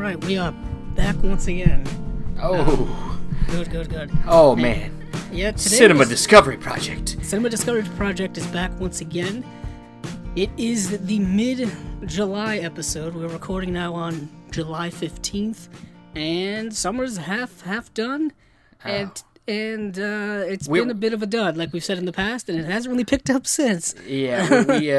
right, we are back once again. Oh. Good. Oh, man. Yeah, today Cinema Discovery Project. Cinema Discovery Project is back once again. It is the mid-July episode. We're recording now on July 15th, and summer's half done, and it's been a bit of a dud, like we've said in the past, and it hasn't really picked up since. Yeah, we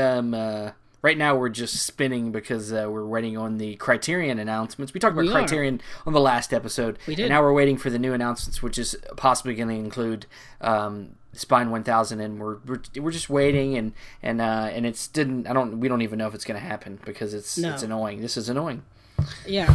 right now we're just spinning because we're waiting on the Criterion announcements. We talked about Criterion on the last episode. We did. And now we're waiting for the new announcements, which is possibly going to include Spine 1000, and we're just waiting, and it's we don't even know if it's going to happen because it's annoying. This is annoying. Yeah,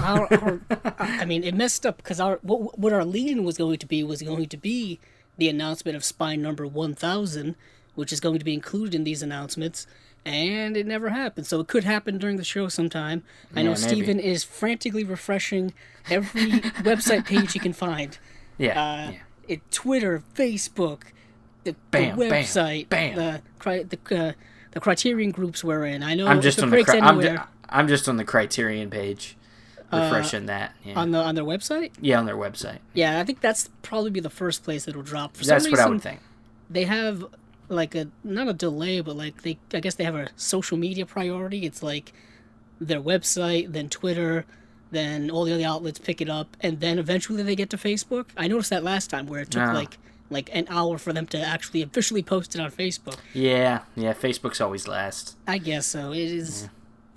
I mean, it messed up because what our lead-in was going to be the announcement of Spine number 1000, which is going to be included in these announcements, and it never happened. So it could happen during the show sometime. I know Steven is frantically refreshing every website page he can find. Twitter, Facebook, the website, the Criterion groups we're in. I know I'm just on I'm just on the Criterion page, refreshing that. Yeah. On their website? Yeah, on their website. Yeah, I think that's probably the first place it'll drop. That's what I would think. They have like not a delay, but like I guess they have a social media priority. It's like their website, then Twitter, then all the other outlets pick it up, and then eventually they get to Facebook. I noticed that last time where it took like an hour for them to actually officially post it on Facebook. Yeah, Facebook's always last. I guess so. It is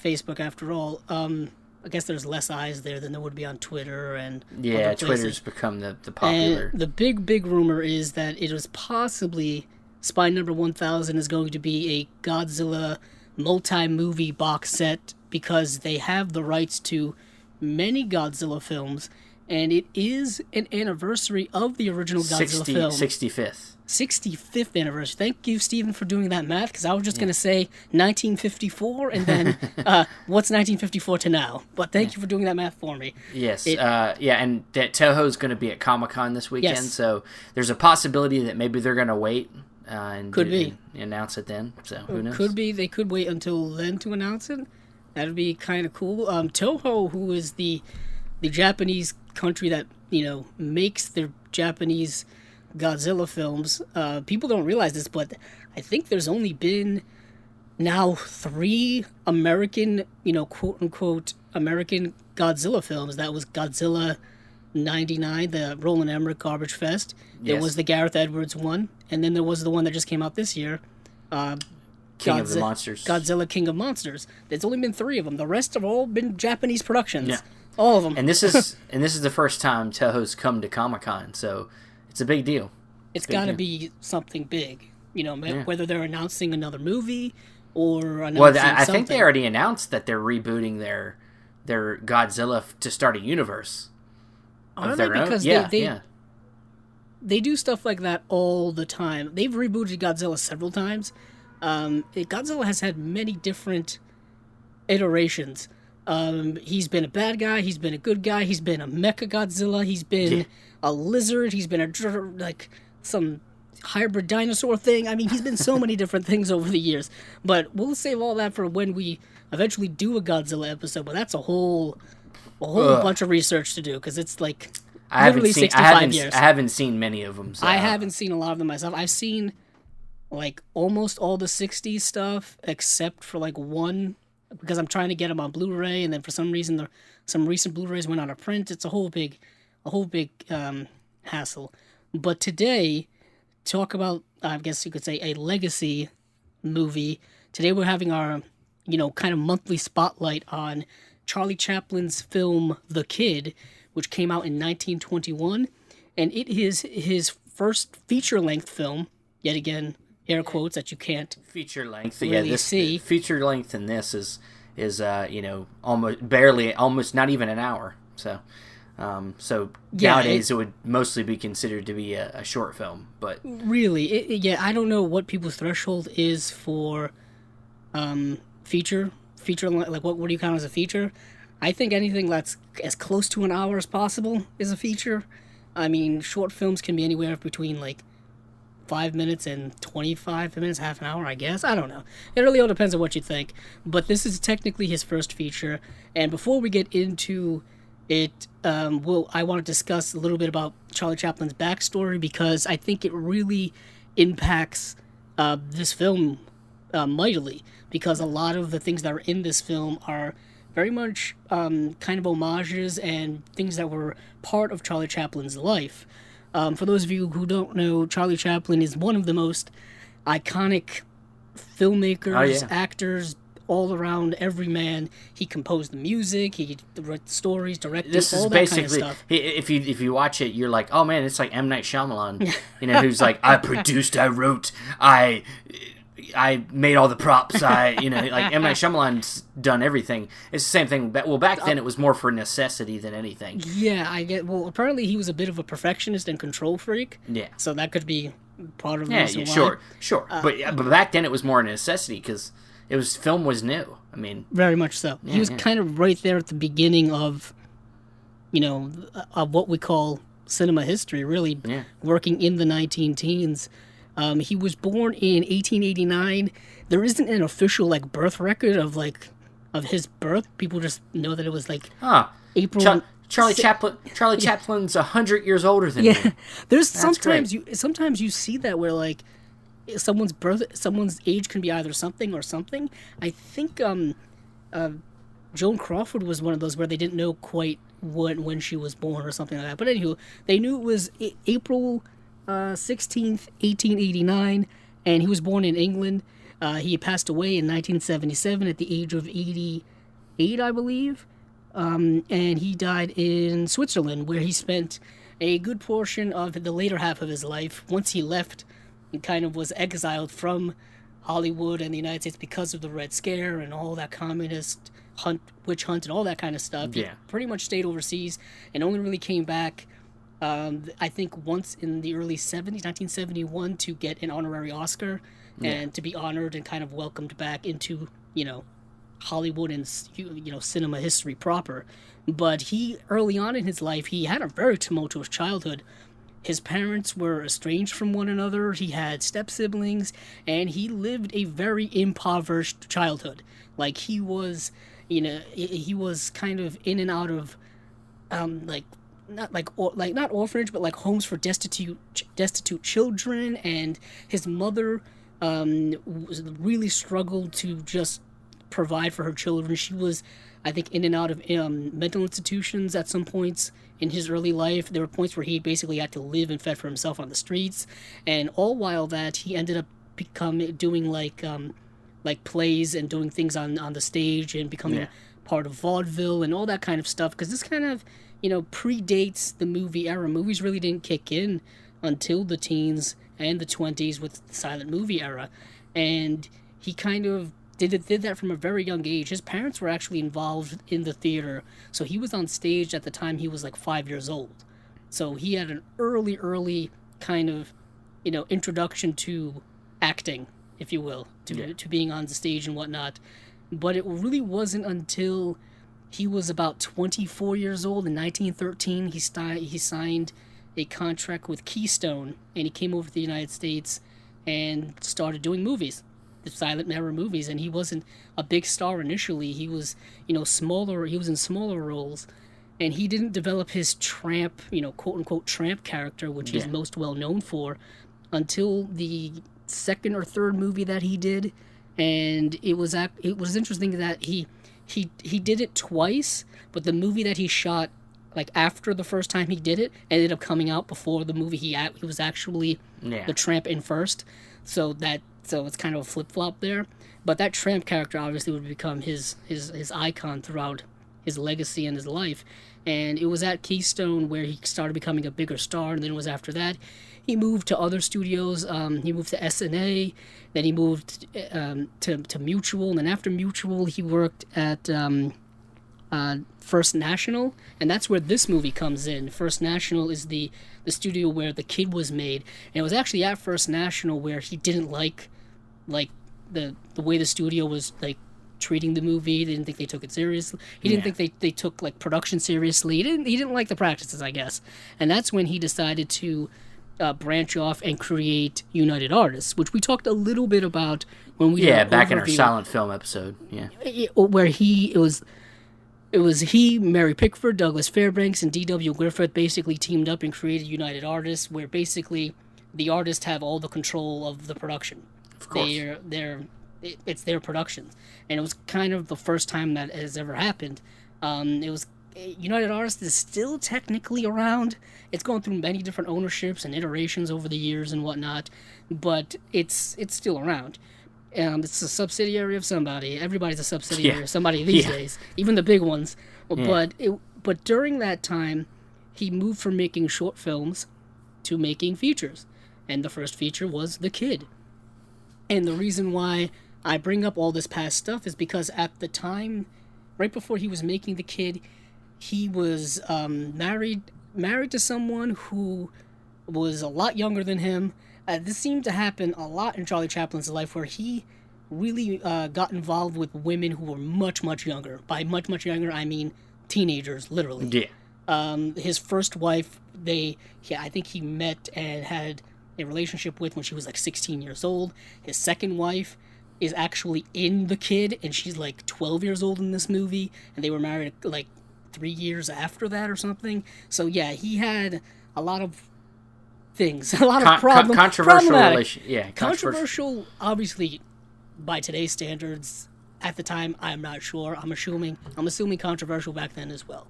Facebook after all. I guess there's less eyes there than there would be on Twitter and other places. Twitter's become the popular. And the big rumor is that it was possibly Spine number 1000 is going to be a Godzilla multi-movie box set because they have the rights to many Godzilla films, and it is an anniversary of the original Godzilla film. 65th anniversary. Thank you, Stephen, for doing that math, because I was just going to say 1954, and then what's 1954 to now? But thank you for doing that math for me. Yes, and that Toho's going to be at Comic-Con this weekend, so there's a possibility that maybe they're going to wait and announce it then, so who knows? Could be. They could wait until then to announce it. That would be kind of cool. Toho, who is the Japanese country that, makes their Japanese Godzilla films, people don't realize this, but I think there's only been now 3 American, quote-unquote American Godzilla films. That was Godzilla 99, the Roland Emmerich Garbage Fest. There was the Gareth Edwards one, and then there was the one that just came out this year, King of the Monsters. Godzilla King of Monsters. There's only been 3 of them. The rest have all been Japanese productions. Yeah. All of them. And this is the first time Toho's come to Comic-Con, so it's a big deal. It's got to be something big, whether they're announcing another movie or announcing I think they already announced that they're rebooting their Godzilla to start a universe. Are they? Because they do stuff like that all the time. They've rebooted Godzilla several times. Godzilla has had many different iterations. He's been a bad guy, he's been a good guy, he's been a mecha Godzilla, he's been a lizard, he's been some hybrid dinosaur thing. I mean, he's been so many different things over the years. But we'll save all that for when we eventually do a Godzilla episode. But that's a whole bunch of research to do, because it's like literally 65 years. I haven't seen many of them. So. I haven't seen a lot of them myself. I've seen like almost all the 60s stuff except for like one, because I'm trying to get them on Blu-ray, and then for some reason some recent Blu-rays went out of print. It's a whole big hassle. But today, talk about, I guess you could say, a legacy movie. Today we're having our, kind of monthly spotlight on Charlie Chaplin's film The Kid, which came out in 1921, and it is his first feature-length film. Yet again, air quotes that you can't feature length. Really see. Feature length in this is almost not even an hour. So nowadays it would mostly be considered to be a short film. But really, I don't know what people's threshold is for feature. Like what do you count as a feature? I think anything that's as close to an hour as possible is a feature. I mean, short films can be anywhere between like 5 minutes and 25 minutes, half an hour, I guess. I don't know. It really all depends on what you think. But this is technically his first feature. And before we get into I want to discuss a little bit about Charlie Chaplin's backstory because I think it really impacts this film mightily, because a lot of the things that are in this film are very much kind of homages and things that were part of Charlie Chaplin's life. For those of you who don't know, Charlie Chaplin is one of the most iconic filmmakers, actors, all around everyman. He composed the music, he wrote the stories, directed, this is all that basically, kind of stuff. If you watch it, you're like, oh man, it's like M. Night Shyamalan, who's like, I produced, I wrote, I made all the props, like M. Night Shyamalan's done everything. It's the same thing. Well, back then it was more for necessity than anything. Yeah, I get. Well, apparently he was a bit of a perfectionist and control freak. Yeah. So that could be part of the reason why. Sure. But back then it was more a necessity because film was new. I mean, very much so. He was kind of right there at the beginning of, of what we call cinema history. Really, working in the 19-teens. He was born in 1889. There isn't an official birth record of his birth. People just know that it was April. Charlie Chaplin's 100 years older than me. There's sometimes you see that where someone's age can be either something or something. I think Joan Crawford was one of those where they didn't know quite when she was born or something like that. But anywho, they knew it was April 16th, 1889, and he was born in England. He passed away in 1977 at the age of 88, I believe. And he died in Switzerland, where he spent a good portion of the later half of his life. Once he left, he kind of was exiled from Hollywood and the United States because of the Red Scare and all that communist witch hunt and all that kind of stuff. Yeah. He pretty much stayed overseas and only really came back, I think, once in the early 70s, 1971, to get an honorary Oscar and to be honored and kind of welcomed back into, Hollywood and, cinema history proper. But he, early on in his life, he had a very tumultuous childhood. His parents were estranged from one another, he had step-siblings, and he lived a very impoverished childhood. He was, he was kind of in and out of, not orphanage, but homes for destitute children, and his mother really struggled to just provide for her children. She was, I think, in and out of mental institutions at some points in his early life. There were points where he basically had to live and fend for himself on the streets, and all while that he ended up doing plays and doing things on the stage and becoming part of vaudeville and all that kind of stuff, because this kind of predates the movie era. Movies really didn't kick in until the teens and the 20s with the silent movie era, and he kind of did that from a very young age. His parents were actually involved in the theater, so he was on stage at the time he was 5 years old. So he had an early kind of, introduction to acting, if you will, to being on the stage and whatnot. But it really wasn't until he was about 24 years old in 1913 he signed a contract with Keystone, and he came over to the United States and started doing movies. The silent era movies, and he wasn't a big star initially. He was, smaller. He was in smaller roles, and he didn't develop his tramp, quote unquote tramp character, which he's most well known for, until the second or third movie that he did. And it was interesting that he did it twice, but the movie that he shot after the first time he did it ended up coming out before the movie he was actually the tramp in first. So it's kind of a flip-flop there. But that tramp character obviously would become his icon throughout his legacy and his life. And it was at Keystone where he started becoming a bigger star, and then it was after that he moved to other studios. He moved to SNA, then he moved to Mutual, and then after Mutual he worked at First National, and that's where this movie comes in. First National is the studio where The Kid was made, and it was actually at First National where he didn't like the way the studio was treating the movie. They didn't think they took it seriously. He didn't think they took production seriously. He didn't like the practices, I guess. And that's when he decided to branch off and create United Artists, which we talked a little bit about when we back in our silent film episode. Where it was It was he, Mary Pickford, Douglas Fairbanks, and D.W. Griffith basically teamed up and created United Artists, where basically the artists have all the control of the production. Of course. It's their production. And it was kind of the first time that has ever happened. United Artists is still technically around. It's gone through many different ownerships and iterations over the years and whatnot, but it's still around. It's a subsidiary of somebody. Everybody's a subsidiary of somebody these days, even the big ones. Yeah. But during that time, he moved from making short films to making features, and the first feature was The Kid. And the reason why I bring up all this past stuff is because at the time, right before he was making The Kid, he was married to someone who was a lot younger than him. This seemed to happen a lot in Charlie Chaplin's life, where he really got involved with women who were much, much younger. By much, much younger, I mean teenagers, literally. Yeah. His first wife, I think he met and had a relationship with when she was like 16 years old. His second wife is actually in The Kid, and she's like 12 years old in this movie, and they were married like 3 years after that or something. So yeah, he had a lot of things, a lot of problems. Controversial relation, controversial. Obviously, by today's standards, at the time, I'm not sure. I'm assuming controversial back then as well.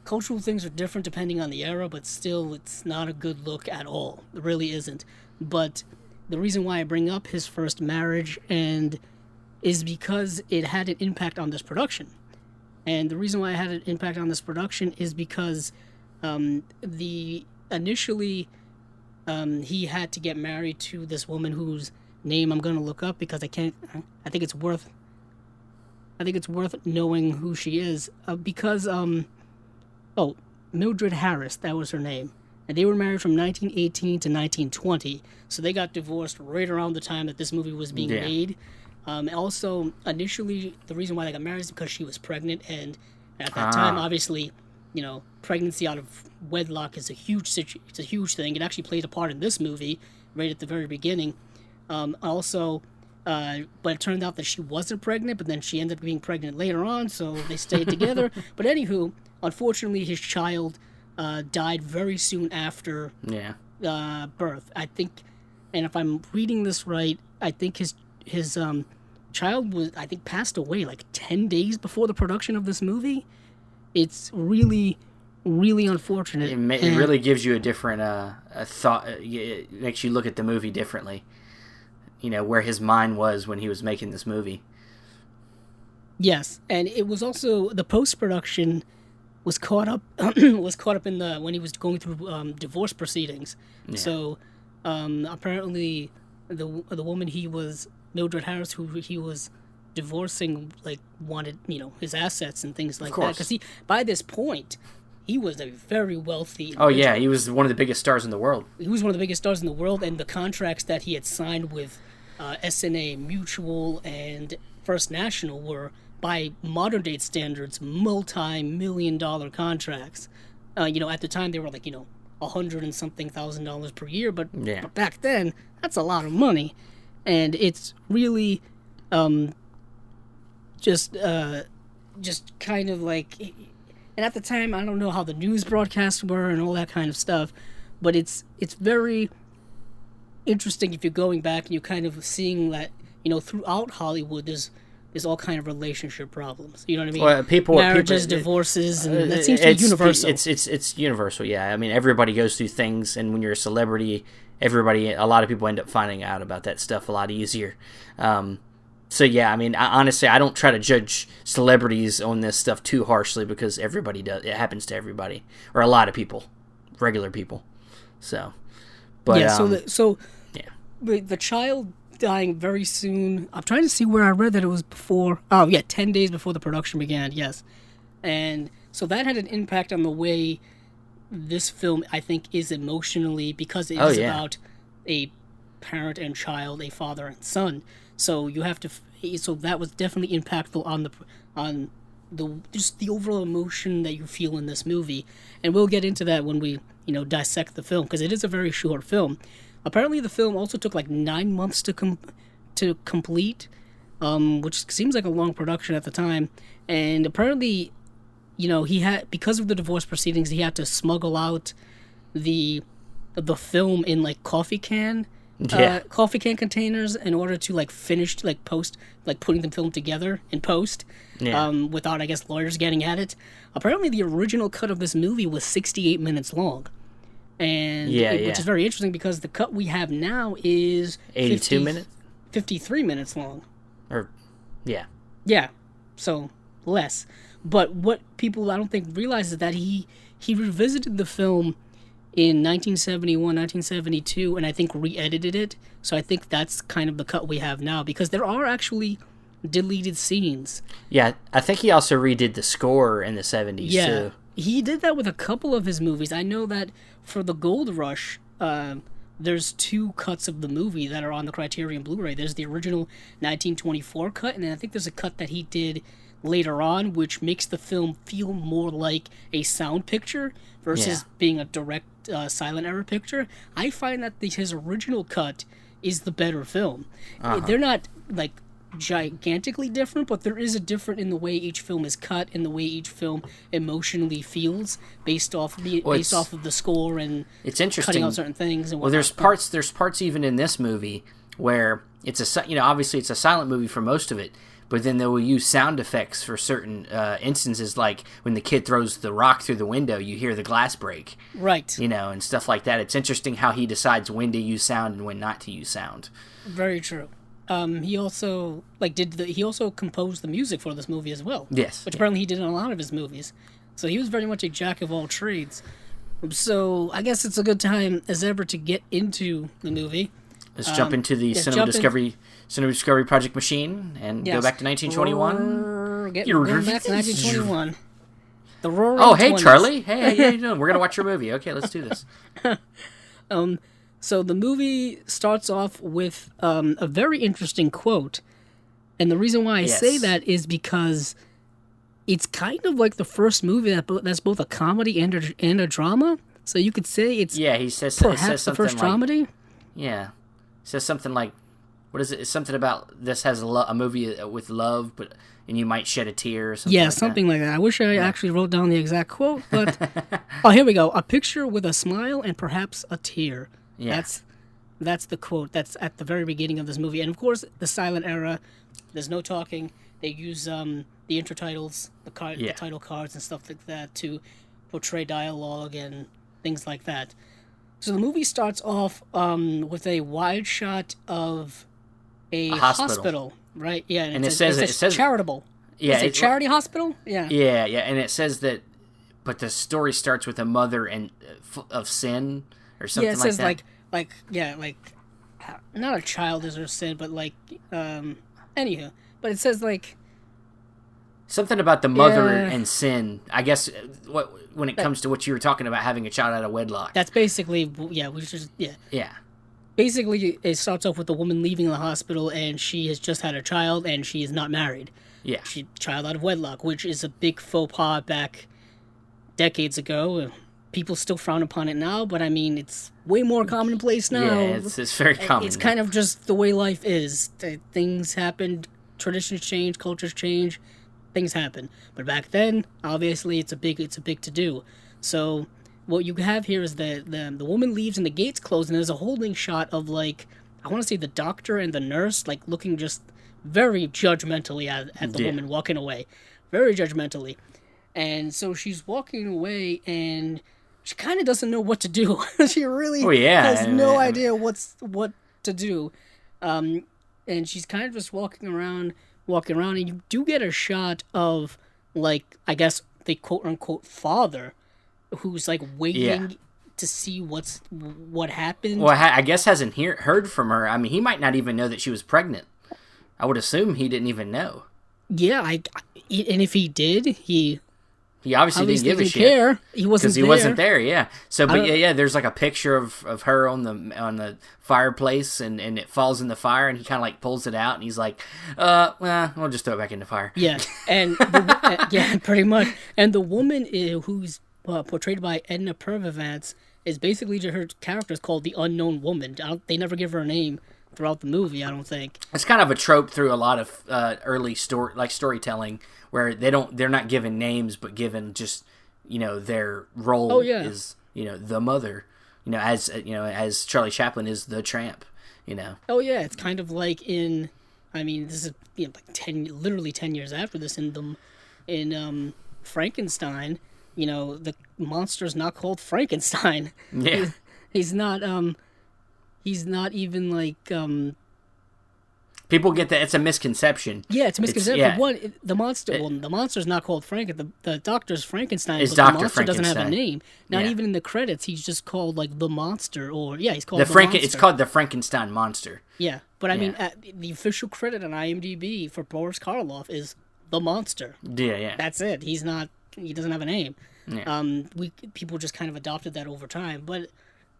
Cultural things are different depending on the era, but still, it's not a good look at all. It really isn't. But the reason why I bring up his first marriage is because it had an impact on this production. And the reason why it had an impact on this production is because initially he had to get married to this woman whose name I'm going to look up because I think it's worth knowing who she is, because Mildred Harris, that was her name. And they were married from 1918 to 1920, so they got divorced right around the time that this movie was being made. Also, initially, the reason why they got married is because she was pregnant, and at that time, obviously, pregnancy out of wedlock is a huge thing. It actually played a part in this movie right at the very beginning. But it turned out that she wasn't pregnant, but then she ended up being pregnant later on, so they stayed together. But anywho, unfortunately, his child died very soon after birth. I think, and if I'm reading this right, I think his child passed away like 10 days before the production of this movie. It's really, really unfortunate. It really gives you a different thought. It makes you look at the movie differently. Where his mind was when he was making this movie. Yes, and it was also the post-production was caught up in when he was going through divorce proceedings. Yeah. So apparently the woman Mildred Harris, who he was divorcing, wanted his assets and things like that, because by this point he was a very wealthy individual. Oh yeah, he was one of the biggest stars in the world. He was one of the biggest stars in the world, and the contracts that he had signed with SNA Mutual and First National were, by modern day standards, multi-million-dollar contracts. At the time they were $100 and something $1,000 per year, but back then that's a lot of money, and it's really just kind of like. And at the time, I don't know how the news broadcasts were and all that kind of stuff, but it's very interesting if you're going back and you're kind of seeing that throughout Hollywood there's all kind of relationship problems. You know what I mean? Well, marriages, divorces, and that seems to be universal. It's universal, yeah. I mean, everybody goes through things, and when you're a celebrity, a lot of people end up finding out about that stuff a lot easier. So yeah, I mean, honestly, I don't try to judge celebrities on this stuff too harshly, because everybody does. It happens to everybody, or a lot of people, regular people. So, but yeah. The child dying very soon. I'm trying to see where I read that it was before. 10 days before the production began. Yes, and so that had an impact on the way this film, I think, is emotionally, because it is about a parent and child, a father and son. So you have to. So that was definitely impactful on the overall emotion that you feel in this movie, and we'll get into that when we dissect the film, because it is a very short film. Apparently, the film also took 9 months to complete. which seems like a long production at the time. And apparently, he had, because of the divorce proceedings, he had to smuggle out the film in like coffee can containers in order to like finish like post, like putting the film together in post, without, I guess, lawyers getting at it. Apparently the original cut of this movie was 68 minutes long, and which is very interesting because the cut we have now is 82 minutes, 53 minutes long, yeah, so less. But what people, I don't think, realize is that he revisited the film in 1971, 1972, and I think re-edited it. So I think that's kind of the cut we have now, because there are actually deleted scenes. Yeah, I think he also redid the score in the 70s, too. He did that with a couple of his movies. I know that for the Gold Rush, there's 2 cuts of the movie that are on the Criterion Blu-ray. There's the original 1924 cut, and then I think there's a cut that he did later on, which makes the film feel more like a sound picture versus being a direct silent era picture. I find that his original cut is the better film. They're not like gigantically different, but there is a difference in the way each film is cut and the way each film emotionally feels based off of the score, and it's interesting cutting out certain things. And well, there's parts even in this movie where it's obviously it's a silent movie for most of it, but then they will use sound effects for certain instances, like when the kid throws the rock through the window, you hear the glass break. Right. And stuff like that. It's interesting how he decides when to use sound and when not to use sound. Very true. He also he also composed the music for this movie as well. Yes. Which apparently he did in a lot of his movies. So he was very much a jack of all trades. So I guess it's a good time as ever to get into the movie. Let's jump into the Cinema Discovery Project machine and go back to 1921. Going back to 1921. The roaring 20s. Hey, Charlie. Hey, how you doing? We're going to watch your movie. Okay, let's do this. So the movie starts off with a very interesting quote. And the reason why I say that is because it's kind of like the first movie that's both a comedy and a drama. So you could say it's he says the first dramedy. Yeah. It says something like, what is it? It's something about this has a movie with love, and you might shed a tear or something. Yeah, something like that. I wish I actually wrote down the exact quote, but here we go. A picture with a smile and perhaps a tear. Yeah. That's the quote. That's at the very beginning of this movie. And of course, the silent era, there's no talking. They use the intertitles, the title cards and stuff like that to portray dialogue and things like that. So the movie starts off with a wide shot of a hospital, right? Yeah, and it says charitable. Yeah, it's a charity hospital. Yeah. Yeah, and it says that, but the story starts with a mother of sin or something like that. Yeah, it says like not a child is her sin, but like anywho, but it says like something about the mother and sin. I guess when it comes to what you were talking about, having a child out of wedlock. That's basically Basically, it starts off with the woman leaving the hospital, and she has just had a child, and she is not married. Yeah. Child out of wedlock, which is a big faux pas back decades ago. People still frown upon it now, but I mean, it's way more commonplace now. Yeah, it's very common. It's kind of just the way life is. Things happen, traditions change, cultures change, things happen. But back then, obviously, it's a big to-do. So what you have here is the woman leaves and the gates close, and there's a holding shot of, like, I want to say the doctor and the nurse, like, looking just very judgmentally at the woman walking away. Very judgmentally. And so she's walking away, and she kind of doesn't know what to do. She really has no idea what to do. And she's kind of just walking around, and you do get a shot of, like, I guess the quote-unquote father, who's, like, waiting to see what happened. Well, I guess hasn't heard from her. I mean, he might not even know that she was pregnant. I would assume he didn't even know. Yeah, and if he did, he obviously didn't give a shit. Care. He wasn't there. Because he wasn't there, yeah. So, but there's like a picture of her on the fireplace, and it falls in the fire, and he kind of like pulls it out, and he's like, we'll just throw it back in the fire. Yeah, and pretty much. And the woman who's portrayed by Edna Purvivance is basically her character is called the Unknown Woman. They never give her a name, throughout the movie. I don't think it's kind of a trope through a lot of early storytelling where they're not given names but given just their role is the mother, as Charlie Chaplin is the tramp. Oh yeah, it's kind of like this is like literally 10 years after this in Frankenstein. The monster's not called Frankenstein. Yeah, he's not even like people get that it's a misconception. Yeah, it's a misconception. The monster's not called Frankenstein. The doctor's Frankenstein, but Dr. the monster doesn't have a name. Not even in the credits, he's just called like the monster, or he's called the monster. It's called the Frankenstein monster. Yeah, but the official credit on IMDb for Boris Karloff is the monster. Yeah. That's it. He doesn't have a name. Yeah. People just kind of adopted that over time,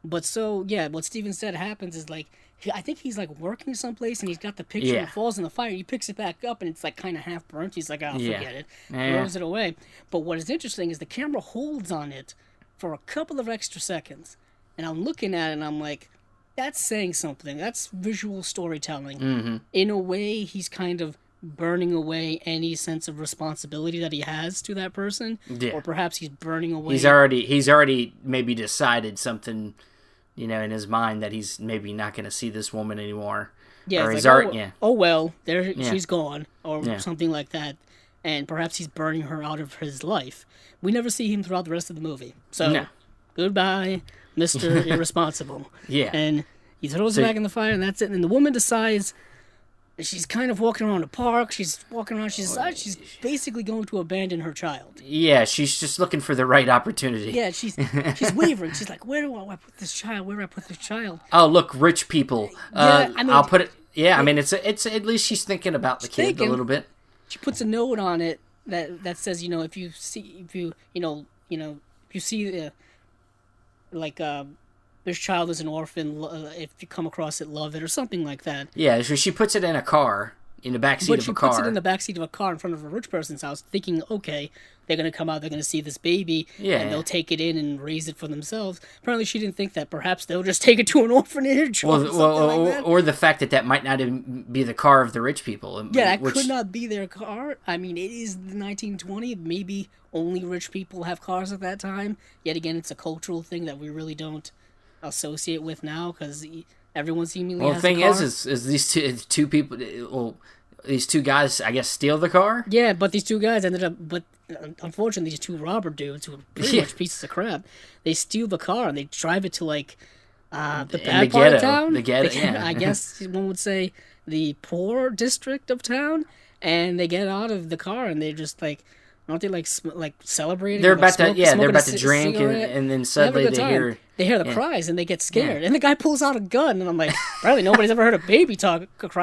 but so what Steven said happens is like I think he's like working someplace and he's got the picture and falls in the fire. He picks it back up and it's like kind of half burnt. He's like, forget it, throws it away. But what is interesting is the camera holds on it for a couple of extra seconds, and I'm looking at it and I'm like, that's saying something. That's visual storytelling. Mm-hmm. In a way, he's kind of burning away any sense of responsibility that he has to that person, or perhaps he's burning away. He's already maybe decided something, in his mind that he's maybe not going to see this woman anymore. Yeah, she's gone, or something like that, and perhaps he's burning her out of his life. We never see him throughout the rest of the movie, so goodbye, Mr. Irresponsible. Yeah, and he throws it back in the fire, and that's it. And the woman decides. She's kind of walking around the park. She's walking around. She's basically going to abandon her child. Yeah, she's just looking for the right opportunity. Yeah, she's wavering. She's like, where do I put this child? Where do I put this child? Oh, look, rich people. I'll put it. Yeah, it's at least she's thinking about the kid a little bit. She puts a note on it that says, if you see this child is an orphan. If you come across it, love it, or something like that. Yeah, so she puts it in a car, in the backseat of a car. But she puts it in the backseat of a car in front of a rich person's house, thinking, okay, they're going to come out, they're going to see this baby, and they'll take it in and raise it for themselves. Apparently she didn't think that perhaps they'll just take it to an orphanage or something like that. Or the fact that might not even be the car of the rich people. Yeah, that could not be their car. I mean, it is the 1920s. Maybe only rich people have cars at that time. Yet again, it's a cultural thing that we really don't associate with now, because everyone seemingly has a car. Well, the thing is these two people, these two guys, I guess, steal the car? Yeah, but these two guys ended up, but unfortunately, these two robber dudes, who are pretty much pieces of crap, they steal the car and they drive it to, like, the bad part of town. The ghetto, yeah. I guess one would say the poor district of town, and they get out of the car and they're just, like, aren't they like celebrating? They're about to drink, and then suddenly they hear the cries and they get scared. And the guy pulls out a gun, and I'm like, apparently nobody's ever heard a baby cry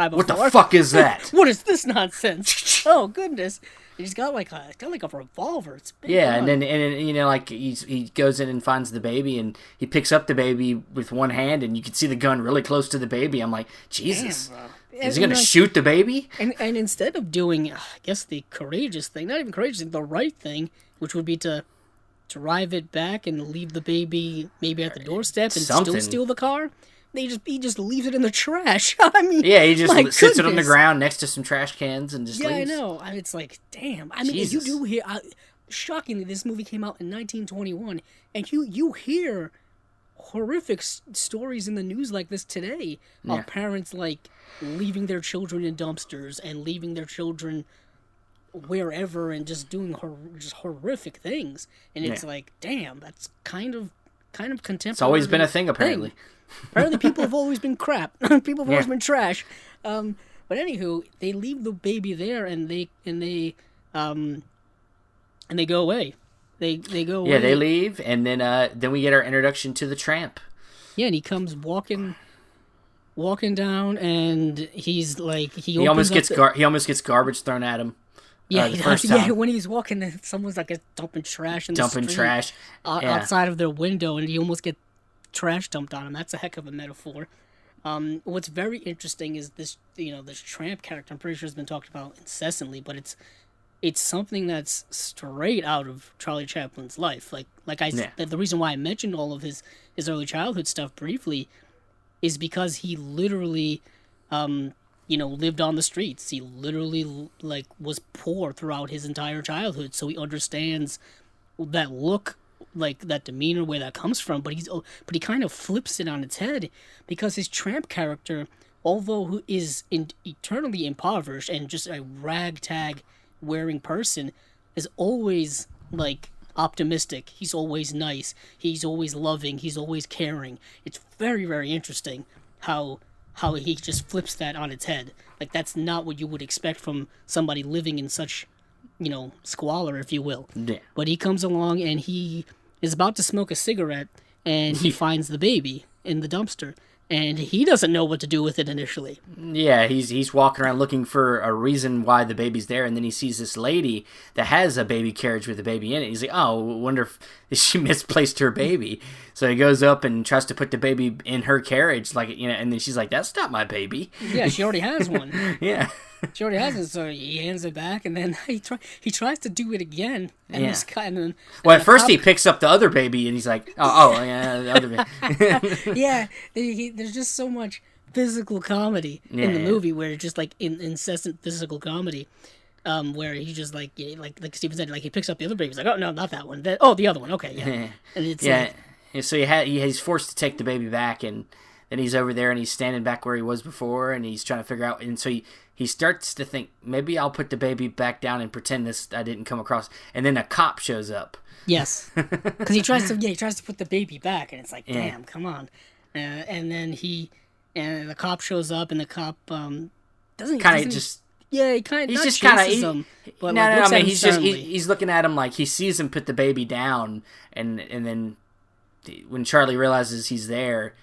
before. What the fuck is that? What is this nonsense? Oh goodness! And he's got like a revolver. It's big gun. and then like he goes in and finds the baby, and he picks up the baby with one hand, and you can see the gun really close to the baby. I'm like, Jesus. Damn, is he going to shoot the baby? And instead of doing, I guess, the courageous thing, not even courageous, the right thing, which would be to drive it back and leave the baby maybe at the doorstep and still steal the car, he just leaves it in the trash. I mean, he just sits it on the ground next to some trash cans and just leaves. I know. It's like, damn. I mean, you do hear, shockingly, this movie came out in 1921, and you hear horrific stories in the news like this today of parents like leaving their children in dumpsters and leaving their children wherever and just doing just horrific things, and it's like, damn, that's kind of contemporary. It's always been a thing, apparently. Apparently people have always been crap. People have always been trash. But anywho, they leave the baby there and they go away. They go away. Yeah, they leave, and then we get our introduction to the tramp. Yeah, and he comes walking down, and he's like he almost gets garbage thrown at him. Yeah, he does. Yeah, when he's walking, someone's like dumping trash in the street, outside of their window, and he almost gets trash dumped on him. That's a heck of a metaphor. What's very interesting is this tramp character. I'm pretty sure has been talked about incessantly, but it's something that's straight out of Charlie Chaplin's life. The reason why I mentioned all of his early childhood stuff briefly is because he literally lived on the streets. He literally like was poor throughout his entire childhood, so he understands that look, like that demeanor, where that comes from. But he kind of flips it on its head, because his tramp character, although who is eternally impoverished and just a ragtag wearing person, is always like optimistic. He's always nice. He's always loving. He's always caring. It's very, very interesting how he just flips that on its head. Like, that's not what you would expect from somebody living in such, squalor, if you will. Yeah. But he comes along and he is about to smoke a cigarette, and he finds the baby in the dumpster. And he doesn't know what to do with it initially. Yeah, he's walking around looking for a reason why the baby's there, and then he sees this lady that has a baby carriage with a baby in it. He's like, oh, wonder if she misplaced her baby. So he goes up and tries to put the baby in her carriage, and then she's like, that's not my baby. Yeah, she already has one. Yeah. She already has it, so he hands it back, and then he tries to do it again. And at first he picks up the other baby, and he's like, yeah, the other baby. Yeah, there's just so much physical comedy in the movie, where it's just like incessant physical comedy, where he just like Steven said, like he picks up the other baby, he's like, oh no, not that one, the other one, okay, yeah. And it's so he's forced to take the baby back, and then he's over there and he's standing back where he was before, and he's trying to figure out, and so he starts to think, maybe I'll put the baby back down and pretend I didn't come across. And then a cop shows up. Yes, because he tries to put the baby back, and it's like, damn, come on. And then the cop shows up, and the cop doesn't kind of just. Yeah, he kind of he's just kind of. But no, I mean, he's looking at him like he sees him put the baby down, and then when Charlie realizes he's there,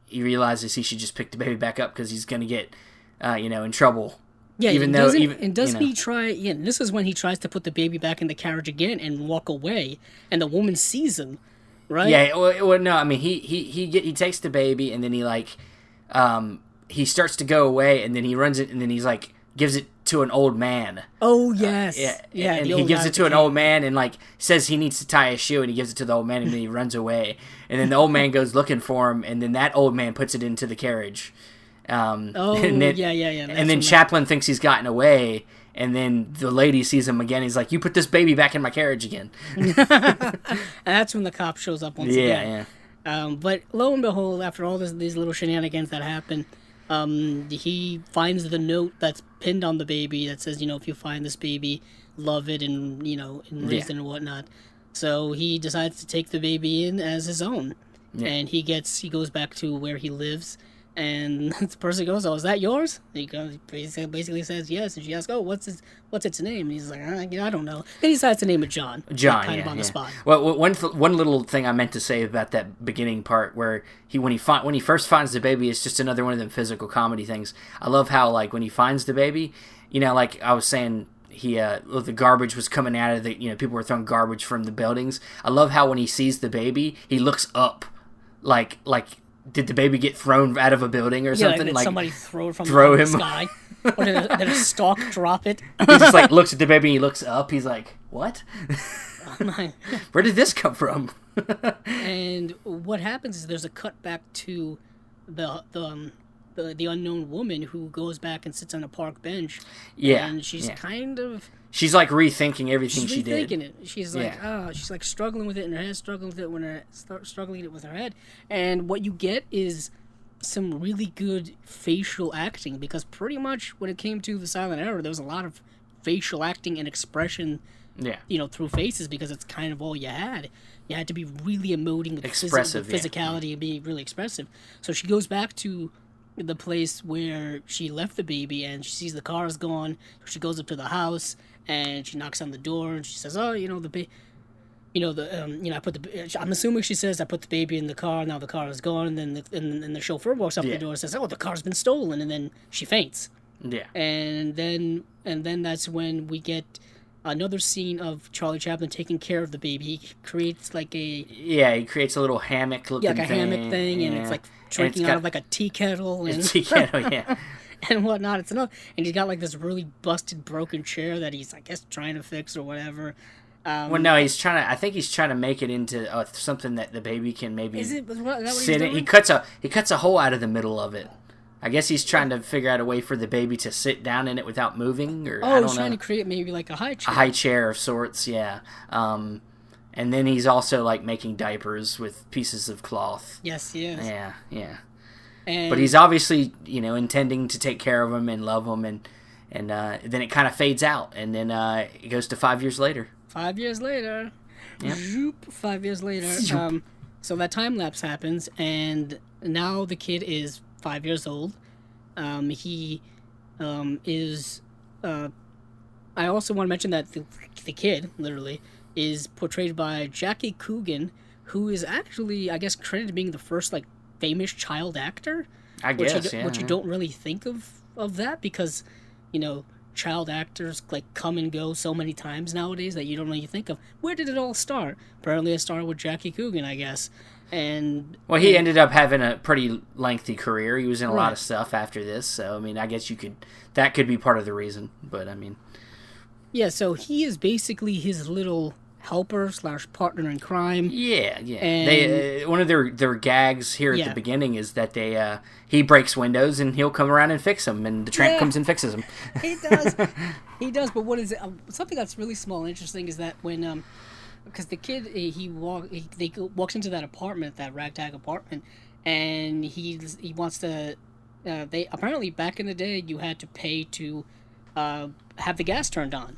he realizes he should just pick the baby back up, because he's gonna get in trouble. Yeah, doesn't he try? Yeah, and this is when he tries to put the baby back in the carriage again and walk away, and the woman sees him, right? Yeah, well, no, I mean he takes the baby, and then he starts to go away, and then he runs it, and then he's like gives it to an old man. Oh yes, yeah, and he gives it to an old man, and like says he needs to tie a shoe, and he gives it to the old man, and then he runs away, and then the old man goes looking for him, and then that old man puts it into the carriage. And then Chaplin thinks he's gotten away, and then the lady sees him again. He's like, you put this baby back in my carriage again. And that's when the cop shows up once again. But lo and behold, after all these little shenanigans that happen, he finds the note that's pinned on the baby that says, if you find this baby, love it and and raise it and whatnot. So he decides to take the baby in as his own, and he goes back to where he lives. And the person goes, oh, is that yours? He basically says yes, and she asks, oh, what's its name? And he's like, I don't know. And he decides to name it John. Kind of on the spot. Well, one little thing I meant to say about that beginning part, where when he first finds the baby, it's just another one of them physical comedy things. I love how, like, when he finds the baby, like I was saying, the garbage was coming out of the, people were throwing garbage from the buildings. I love how when he sees the baby, he looks up, like. Did the baby get thrown out of a building or something? Like somebody throw it from the sky? Or did a stalk drop it? He just looks at the baby and he looks up. He's like, what? Where did this come from? And what happens is there's a cut back to the unknown woman who goes back and sits on a park bench. Yeah. And she's kind of... She's like rethinking everything she did. She's rethinking it. She's like, she's like struggling with it in her head, struggling with it with her head. And what you get is some really good facial acting, because pretty much when it came to the silent era, there was a lot of facial acting and expression, through faces, because it's kind of all you had. You had to be really emoting with physicality and be really expressive. So she goes back to the place where she left the baby, and she sees the car is gone. She goes up to the house, and she knocks on the door, and she says, "Oh, I'm assuming she says, I put the baby in the car. Now the car is gone." And then the chauffeur walks up to the door and says, "Oh, the car's been stolen." And then she faints. Yeah. And then that's when we get another scene of Charlie Chaplin taking care of the baby. He creates he creates a little hammock looking thing. Hammock thing, and it's like drinking out of like a tea kettle and and whatnot. It's enough, and he's got like this really busted, broken chair that he's, I guess, trying to fix or whatever. No, he's trying to. I think he's trying to make it into something that the baby can maybe sit in. He cuts a hole out of the middle of it. I guess he's trying to figure out a way for the baby to sit down in it without moving, or I don't know. He's trying to create maybe like a high chair. A high chair of sorts, yeah. And then he's also like making diapers with pieces of cloth. Yes, he is. Yeah. But he's obviously, intending to take care of him and love him, and then it kind of fades out, and then it goes to 5 years later. 5 years later. Yep. Zoop, 5 years later. So that time lapse happens, and now the kid is 5 years old. He is. I also want to mention that the kid, literally, is portrayed by Jackie Coogan, who is actually, I guess, credited being the first like famous child actor. I guess, which you don't really think of that because, child actors like come and go so many times nowadays that you don't really think of where did it all start. Apparently it started with Jackie Coogan, I guess. And he ended up having a pretty lengthy career. He was in a lot of stuff after this, so I mean, I guess that could be part of the reason. But I mean, yeah, so he is basically his little helper / partner in crime. Yeah. And they one of their gags here at the beginning is that he breaks windows and he'll come around and fix them, and the tramp comes and fixes them. He does. But what is it? Something that's really small and interesting is that when because the kid he walks into that apartment, that ragtag apartment, and he wants to. They apparently back in the day you had to pay to have the gas turned on,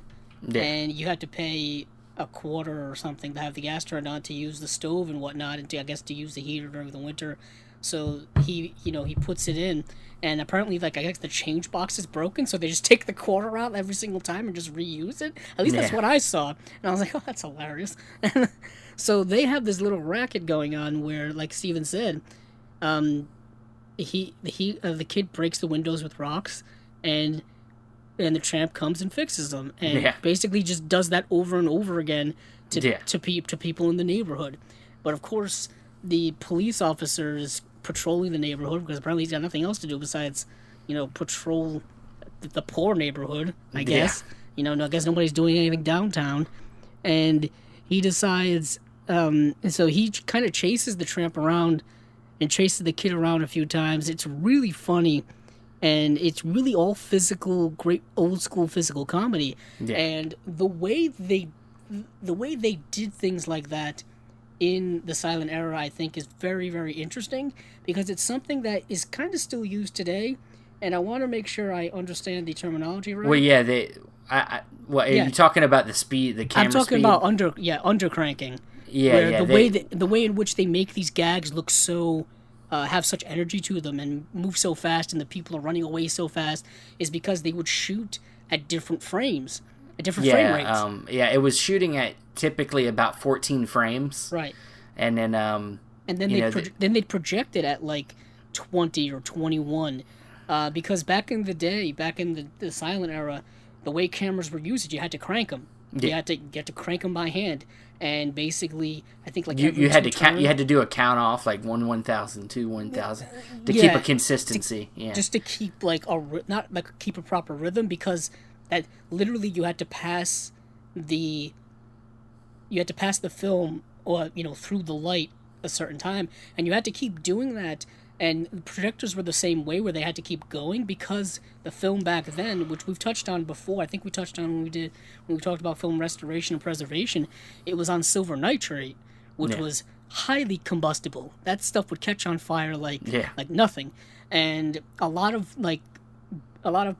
and you had to pay a quarter or something to have the gas turned on to use the stove and whatnot, and to use the heater during the winter. So he puts it in, and apparently I guess the change box is broken, so they just take the quarter out every single time and just reuse it. At least that's what I saw, and I was like, oh, that's hilarious. So they have this little racket going on where, like Steven said, the kid breaks the windows with rocks, and the tramp comes and fixes them, and basically just does that over and over again to people in the neighborhood. But of course, the police officer is patrolling the neighborhood because apparently he's got nothing else to do besides, patrol the poor neighborhood. I guess I guess nobody's doing anything downtown, and he decides. So he kind of chases the tramp around and chases the kid around a few times. It's really funny. And it's really all physical, great old school physical comedy. Yeah. And the way they did things like that in the silent era, I think, is very, very interesting because it's something that is kind of still used today. And I want to make sure I understand the terminology right. Well, yeah, are you talking about the speed, the camera speed? I'm talking about under cranking. Yeah, the way in which they make these gags look so. Have such energy to them and move so fast, and the people are running away so fast, is because they would shoot at different frames, at different frame rates. It was shooting at typically about 14 frames, right? And then they'd project it at like 20 or 21, because back in the day, back in the silent era, the way cameras were used, you had to crank them. You had to crank them by hand. And basically, I think like you had to count. You had to do a count off, like 1,000, 2 1,000, to keep a consistency. Just to keep keep a proper rhythm, because that literally you had to pass the film or through the light a certain time, and you had to keep doing that. And projectors were the same way, where they had to keep going because the film back then, which we've touched on before, I think we touched on when we talked about film restoration and preservation, it was on silver nitrate, which was highly combustible. That stuff would catch on fire like nothing, and a lot of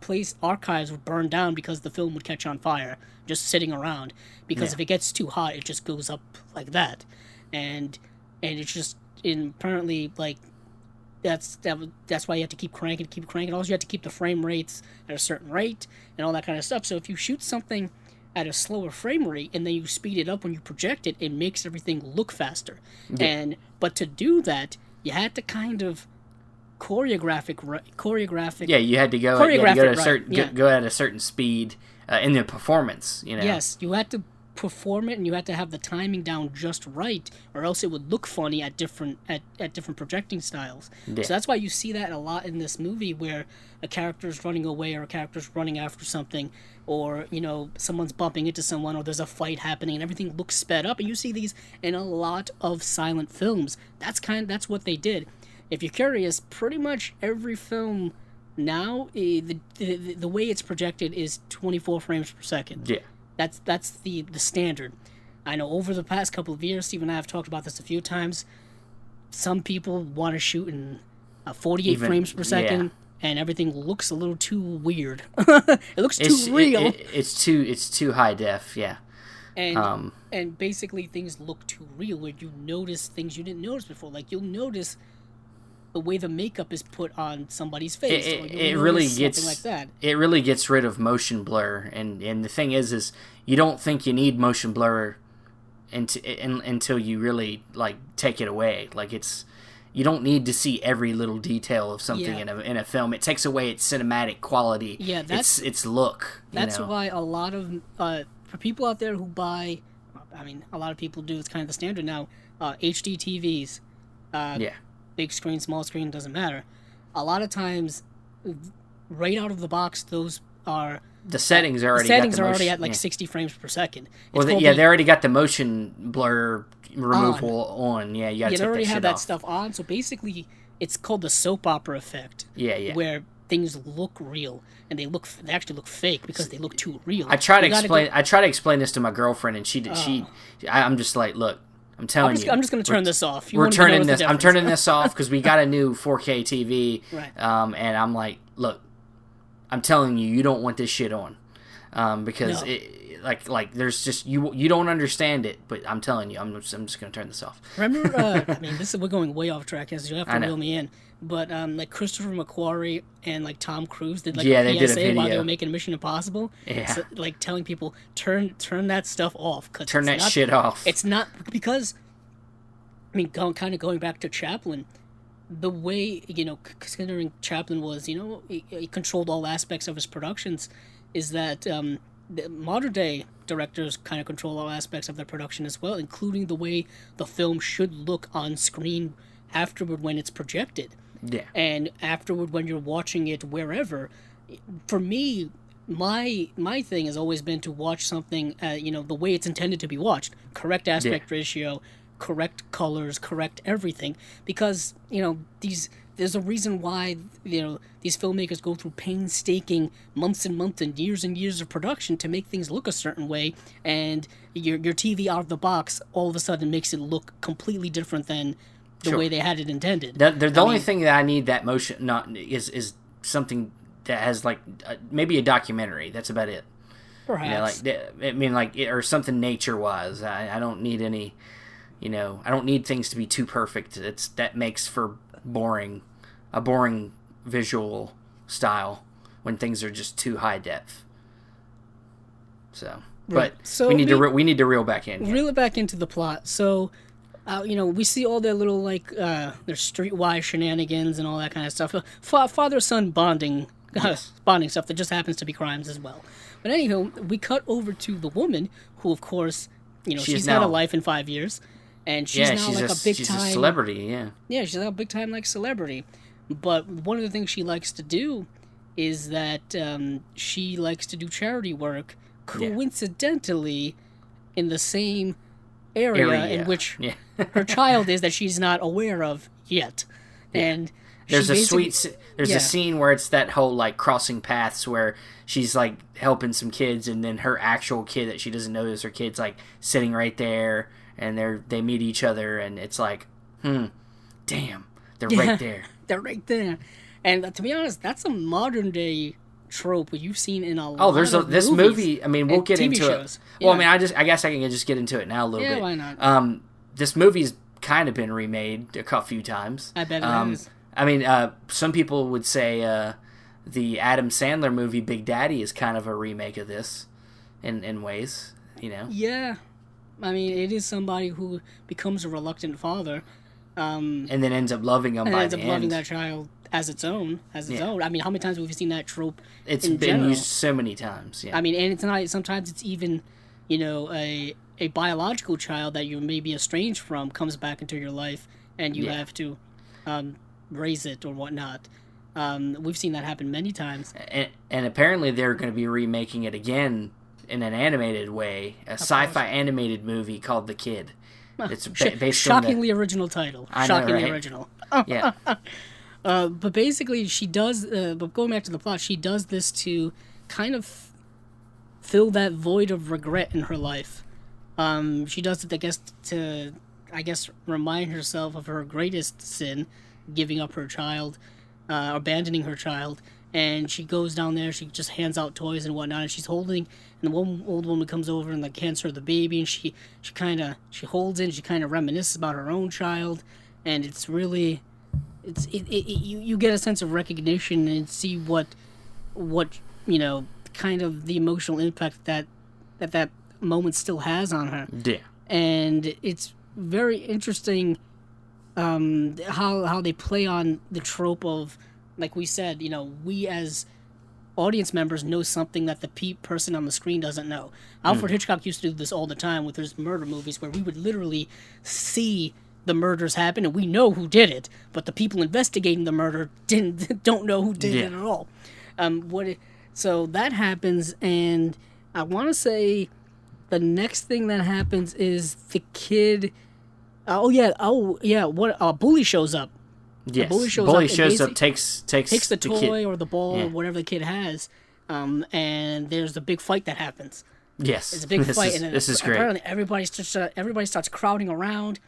place archives would burn down because the film would catch on fire just sitting around, because if it gets too hot, it just goes up like that, and it's just apparently like. That's why you have to keep cranking. Also, you have to keep the frame rates at a certain rate and all that kind of stuff. So if you shoot something at a slower frame rate and then you speed it up when you project it, it makes everything look faster. Yeah. But to do that, you had to kind of choreographic. Yeah, you had to go at a certain speed in the performance. Yes, you had to perform it, and you had to have the timing down just right, or else it would look funny at different projecting styles. So that's why you see that a lot in this movie, where a character's running away or a character's running after something, or someone's bumping into someone, or there's a fight happening and everything looks sped up, and you see these in a lot of silent films. That's what they did. if you're curious, pretty much every film now, the way it's projected is 24 frames per second. Yeah. That's the standard. I know over the past couple of years, Steve and I have talked about this a few times. Some people want to shoot in 48 frames per second, and everything looks a little too weird. It looks too real. It's too high def, yeah. And basically things look too real, where you notice things you didn't notice before. Like, you'll notice the way the makeup is put on somebody's face. It really gets like that. It really gets rid of motion blur, and the thing is you don't think you need motion blur until you really like take it away. Like, you don't need to see every little detail of something in a film. It takes away its cinematic quality. Yeah, its look. That's why a lot of for people out there who buy, I mean, a lot of people do. It's kind of the standard now. HD TVs. Big screen, small screen, doesn't matter. A lot of times, right out of the box, those are... The settings are already at like 60 frames per second. They already got the motion blur removal on. Yeah, you got to take that shit off. They already have that stuff on, so basically, it's called the soap opera effect. Yeah. Where things look real, and they actually look fake because they look too real. I try to explain this to my girlfriend, and I'm just like, look, I'm telling you. I'm just going to turn this off. I'm turning this off because we got a new 4K TV. Right. And I'm like, look, I'm telling you, you don't want this shit on. Because there's just, you don't understand it, but I'm telling you, I'm just going to turn this off. Remember, we're going way off track, as you have to reel me in. But like Christopher McQuarrie and like Tom Cruise did like a PSA while they were making Mission Impossible. Yeah. So, like telling people turn that stuff off. Turn that shit off. It's not because, I mean, going back to Chaplin, the way, considering Chaplin was, he controlled all aspects of his productions, is that the modern day directors kind of control all aspects of their production as well, including the way the film should look on screen afterward when it's projected. Yeah. And afterward when you're watching it wherever. For me, my thing has always been to watch something, the way it's intended to be watched. Correct aspect ratio, correct colors, correct everything. Because, there's a reason why, these filmmakers go through painstaking months and months and years of production to make things look a certain way, and your TV out of the box all of a sudden makes it look completely different than the way they had it intended. The only thing that I need that motion is something that has like maybe a documentary. That's about it. Perhaps. Or something nature wise. I don't need any. I don't need things to be too perfect. That makes for a boring visual style when things are just too high depth. So, right. But we need to reel back in. Reel it back into the plot. So. We see all their little, their streetwise shenanigans and all that kind of stuff. Father-son bonding stuff that just happens to be crimes as well. But anyhow, we cut over to the woman who, of course, she's had a life in 5 years. And she's now like a big time... She's a celebrity, yeah. Yeah, she's like a big time celebrity. But one of the things she likes to do is that she likes to do charity work, coincidentally, in the same area in which her child is that she's not aware of yet. And there's a scene where it's that whole like crossing paths where she's like helping some kids, and then her actual kid that she doesn't know is her kid's like sitting right there, and they meet each other, and it's like, damn, they're right there. They're right there. And to be honest, that's a modern day trope you've seen in a lot of this movie. I mean, we'll get TV into shows. it. Well, I mean, I guess I can just get into it now a little bit. Yeah, why not? This movie's kind of been remade a few times. I bet it is. I mean, some people would say the Adam Sandler movie Big Daddy is kind of a remake of this in ways, Yeah. I mean, it is somebody who becomes a reluctant father. And then ends up loving him by the end. And ends up loving that child as its own. I mean, how many times have we seen that trope? It's been used so many times. Yeah. I mean, and it's not. Sometimes it's even, a biological child that you may be estranged from comes back into your life, and you have to raise it or whatnot. We've seen that happen many times. And apparently they're going to be remaking it again in an animated way, a sci-fi animated movie called The Kid. It's based shockingly on original title. Shockingly original. Yeah. But basically, she does. But going back to the plot, she does this to kind of fill that void of regret in her life. She does it, to remind herself of her greatest sin, giving up her child, abandoning her child. And she goes down there. She just hands out toys and whatnot. And she's holding. And the one old woman comes over and like hands her the baby. And she holds it. And she kind of reminisces about her own child. And it's really, you get a sense of recognition and see what kind of the emotional impact that moment still has on her. Yeah. And it's very interesting how they play on the trope of, like we said, we as audience members know something that the person on the screen doesn't know. Alfred Hitchcock used to do this all the time with his murder movies, where we would literally see the murders happen and we know who did it, but the people investigating the murder don't know who did it at all. So that happens, and I want to say the next thing that happens is the kid. A bully shows up. Yes, bully shows up, takes the toy kid. Or the ball or whatever the kid has, and there's a big fight that happens. Yes, it's a big fight, and this is great. Apparently, everybody starts crowding around.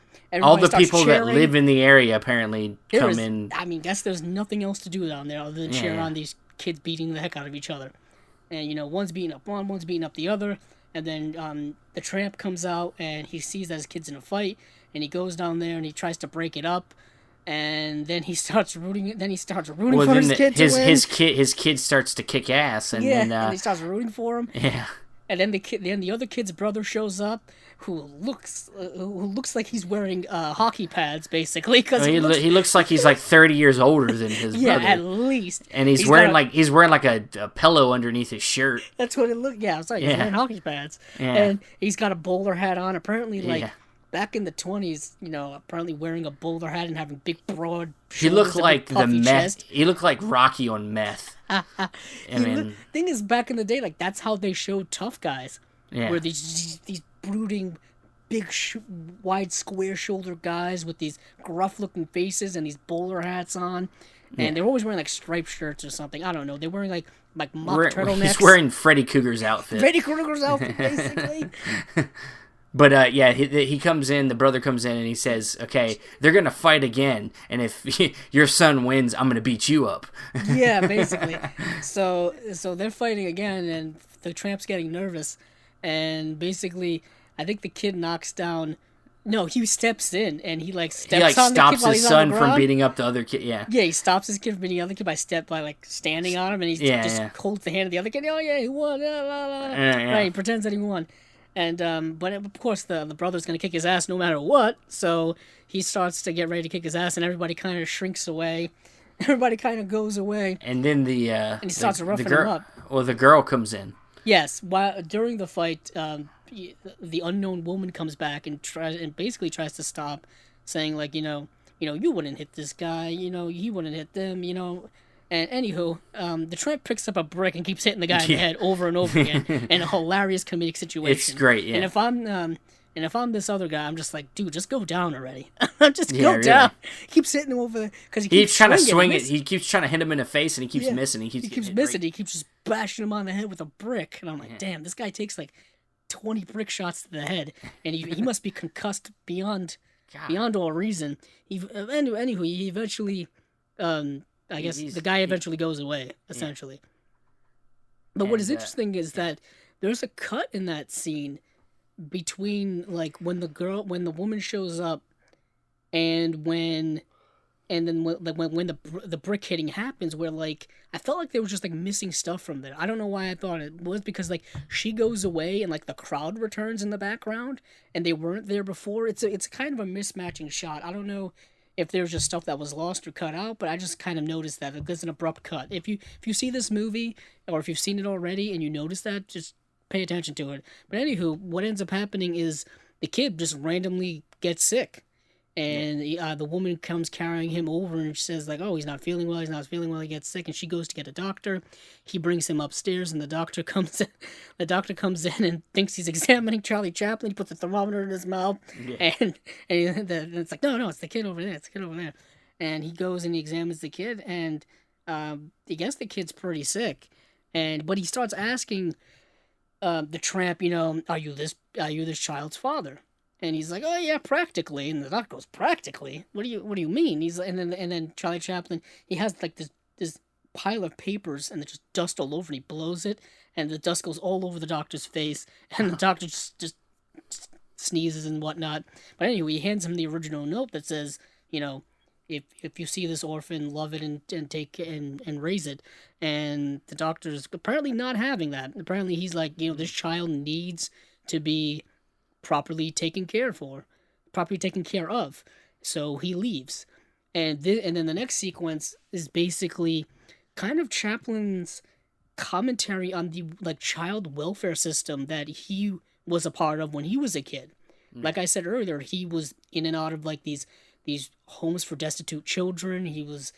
All the people cheering. That live in the area apparently come in. I mean, guess there's nothing else to do down there other than cheer on these kids beating the heck out of each other, and one's beating up one, one's beating up the other, and then the tramp comes out and he sees that his kid's in a fight, and he goes down there and he tries to break it up. And then he starts rooting. Then he starts rooting for his kid to win. His kid starts to kick ass, and and he starts rooting for him. Yeah. And then the other kid's brother shows up, who looks like he's wearing hockey pads, basically. Cause he looks like he's like 30 years older than his brother. Yeah, at least. And he's wearing a pillow underneath his shirt. That's what it looked. Yeah, I was like, he's wearing hockey pads, and he's got a bowler hat on. Apparently, back in the 20s, apparently wearing a bowler hat and having big, broad shoulders. He looked like the meth. Chest. He looked like Rocky on meth. Thing is, back in the day, like that's how they showed tough guys. Yeah. Where these brooding, big, wide, square-shouldered guys with these gruff-looking faces and these bowler hats on, and they're always wearing like striped shirts or something. I don't know. They're wearing like mock turtlenecks. He's wearing Freddy Krueger's outfit. Basically. But he comes in, the brother comes in, and he says, okay, they're going to fight again, and if your son wins, I'm going to beat you up. Yeah, basically. So they're fighting again, and the tramp's getting nervous, and basically, I think the kid knocks down... No, he steps in, and he steps on the kid while he's on the ground. He stops his son from beating up the other kid, Yeah, he stops his kid from beating the other kid by standing on him, and he just holds the hand of the other kid. Oh, yeah, he won. Right, he pretends that he won. And but of course the brother's gonna kick his ass no matter what, so he starts to get ready to kick his ass, and everybody kind of shrinks away. Everybody kind of goes away. And then and he starts roughing him up. Well, the girl comes in. Yes, during the fight, the unknown woman comes back and basically tries to stop, saying like you wouldn't hit this guy, he wouldn't hit them, And anywho, the tramp picks up a brick and keeps hitting the guy in the head over and over again in a hilarious comedic situation. It's great, yeah. And if I'm this other guy, I'm just like, dude, just go down already. Go down. He keeps hitting him over there because he keeps trying to swing it. He keeps trying to hit him in the face, and he keeps missing. He keeps missing. He keeps just bashing him on the head with a brick, and I'm like, damn, this guy takes like 20 brick shots to the head, and he must be concussed beyond all reason. He eventually. I guess the guy eventually goes away, essentially. But what is interesting is that there's a cut in that scene between like when the woman shows up and when the brick hitting happens, where like I felt like they were just like missing stuff from there. I don't know why I thought it was, because like she goes away and like the crowd returns in the background and they weren't there before. It's kind of a mismatching shot. I don't know if there's just stuff that was lost or cut out, but I just kind of noticed that there's an abrupt cut. If you see this movie, or if you've seen it already and you notice that, just pay attention to it. But anywho, what ends up happening is the kid just randomly gets sick, and the woman comes carrying him over, and she says like, oh, he's not feeling well, he gets sick, and she goes to get a doctor. He brings him upstairs, and the doctor comes in and thinks he's examining Charlie Chaplin. He puts a thermometer in his mouth, and it's like, no, it's the kid over there, and he goes and he examines the kid, and I guess the kid's pretty sick, but he starts asking the tramp, are you this child's father? And he's like, oh yeah, practically. And the doctor goes, practically? What do you mean? He's like, and then Charlie Chaplin, he has like this pile of papers and there's just dust all over, and he blows it, and the dust goes all over the doctor's face, and the doctor just sneezes and whatnot. But anyway, he hands him the original note that says, if you see this orphan, love it and take and raise it. And the doctor's apparently not having that. Apparently he's like, this child needs to be properly taken care of. So he leaves. And then the next sequence is basically kind of Chaplin's commentary on the child welfare system that he was a part of when he was a kid. Like I said earlier, he was in and out of these homes for destitute children. He was,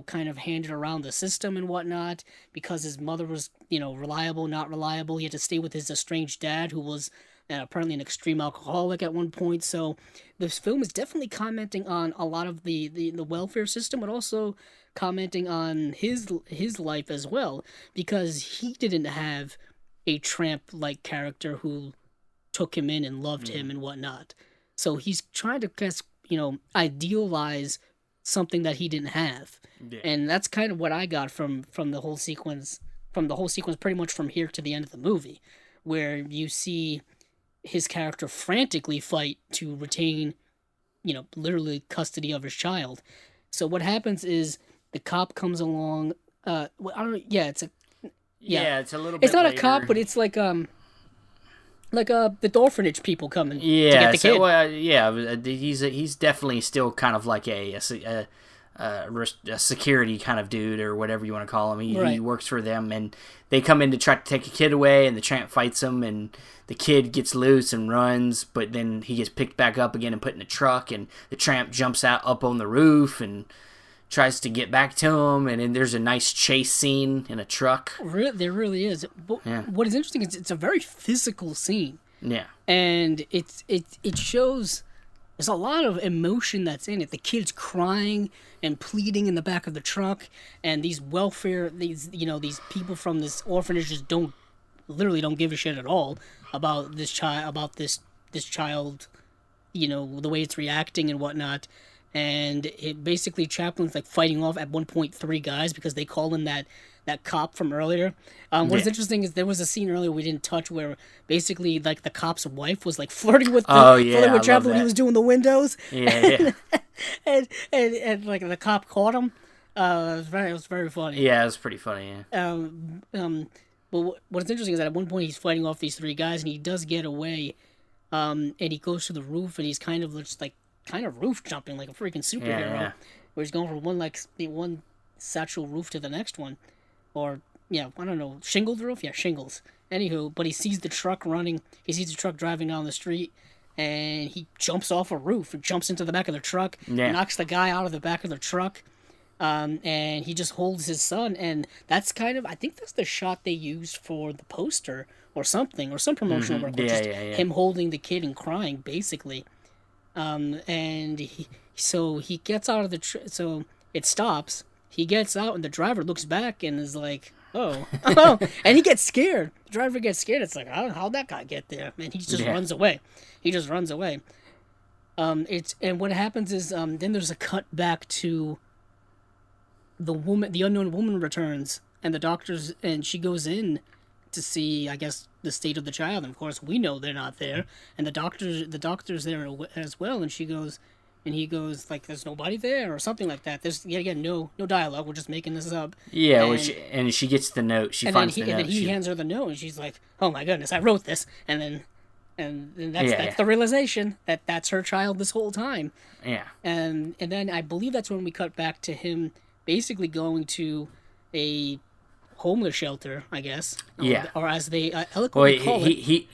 kind of handed around the system and whatnot because his mother was, reliable, not reliable. He had to stay with his estranged dad, who was apparently an extreme alcoholic at one point. So this film is definitely commenting on a lot of the welfare system, but also commenting on his life as well, because he didn't have a tramp-like character who took him in and loved him and whatnot. So he's trying to idealize something that he didn't have. Yeah. And that's kind of what I got from the whole sequence, pretty much from here to the end of the movie, where you see his character frantically fight to retain, literally custody of his child. So what happens is the cop comes along. It's a little bit. It's not later. A cop, but it's like the orphanage people coming to get the kid. He's definitely still kind of like a security kind of dude, or whatever you want to call him. He works for them, and they come in to try to take a kid away, and the tramp fights him, and the kid gets loose and runs, but then he gets picked back up again and put in a truck, and the tramp jumps out up on the roof and tries to get back to him, and then there's a nice chase scene in a truck. There really is. What is interesting is it's a very physical scene. Yeah. And it shows there's a lot of emotion that's in it. The kid's crying and pleading in the back of the truck, and these people from this orphanage just don't give a shit at all about this child, the way it's reacting and whatnot. And it basically, Chaplin's fighting off at one point 3 guys because they call him that cop from earlier. What's interesting is there was a scene earlier we didn't touch where basically the cop's wife was flirting with Chaplin when he was doing the windows. Yeah. and the cop caught him. It was very funny. Yeah, it was pretty funny. Yeah. But what's interesting is that at one point he's fighting off these 3 guys and he does get away. And he goes to the roof and he's kind of just roof jumping like a freaking superhero, where he's going from one satchel roof to the next one, or I don't know, shingled roof, shingles. Anywho, but he sees the truck driving down the street, and he jumps off a roof and jumps into the back of the truck, knocks the guy out of the back of the truck, and he just holds his son, and that's I think that's the shot they used for the poster or something, or some promotional work, him holding the kid and crying, basically. And he gets out of so it stops. He gets out, and the driver looks back and is like, oh, and he gets scared. The driver gets scared. It's like, how'd that guy get there? And he just runs away. And what happens is, then there's a cut back to the unknown woman returns, and and she goes in to see, I guess, the state of the child. And of course, we know they're not there. And the doctor's there as well. And he goes, there's nobody there, or something like that. There's, again, no dialogue. We're just making this up. Yeah, and she gets the note. She finds the note. And then he hands her the note, and she's like, oh my goodness, I wrote this. And that's the realization that that's her child this whole time. Yeah. And then I believe that's when we cut back to him basically going to a homeless shelter, I guess. Or as they eloquently call it.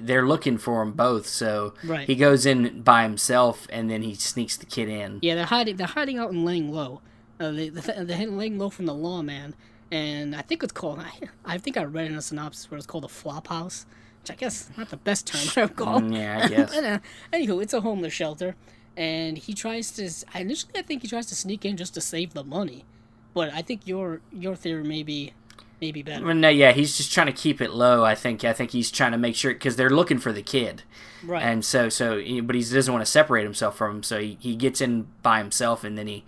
They're looking for him both, so he goes in by himself, and then he sneaks the kid in. Yeah, they're hiding out and laying low. They're laying low from the lawman, and I think it's called, I think I read in a synopsis where it's called a flop house, which I guess not the best term I would call. Yeah, I guess. Anywho, it's a homeless shelter, and he tries to. Initially, I think he tries to sneak in just to save the money, but I think your theory may be better. Well, no, yeah, he's just trying to keep it low. I think he's trying to make sure because they're looking for the kid, right? And but he doesn't want to separate himself from him, so he gets in by himself, and then he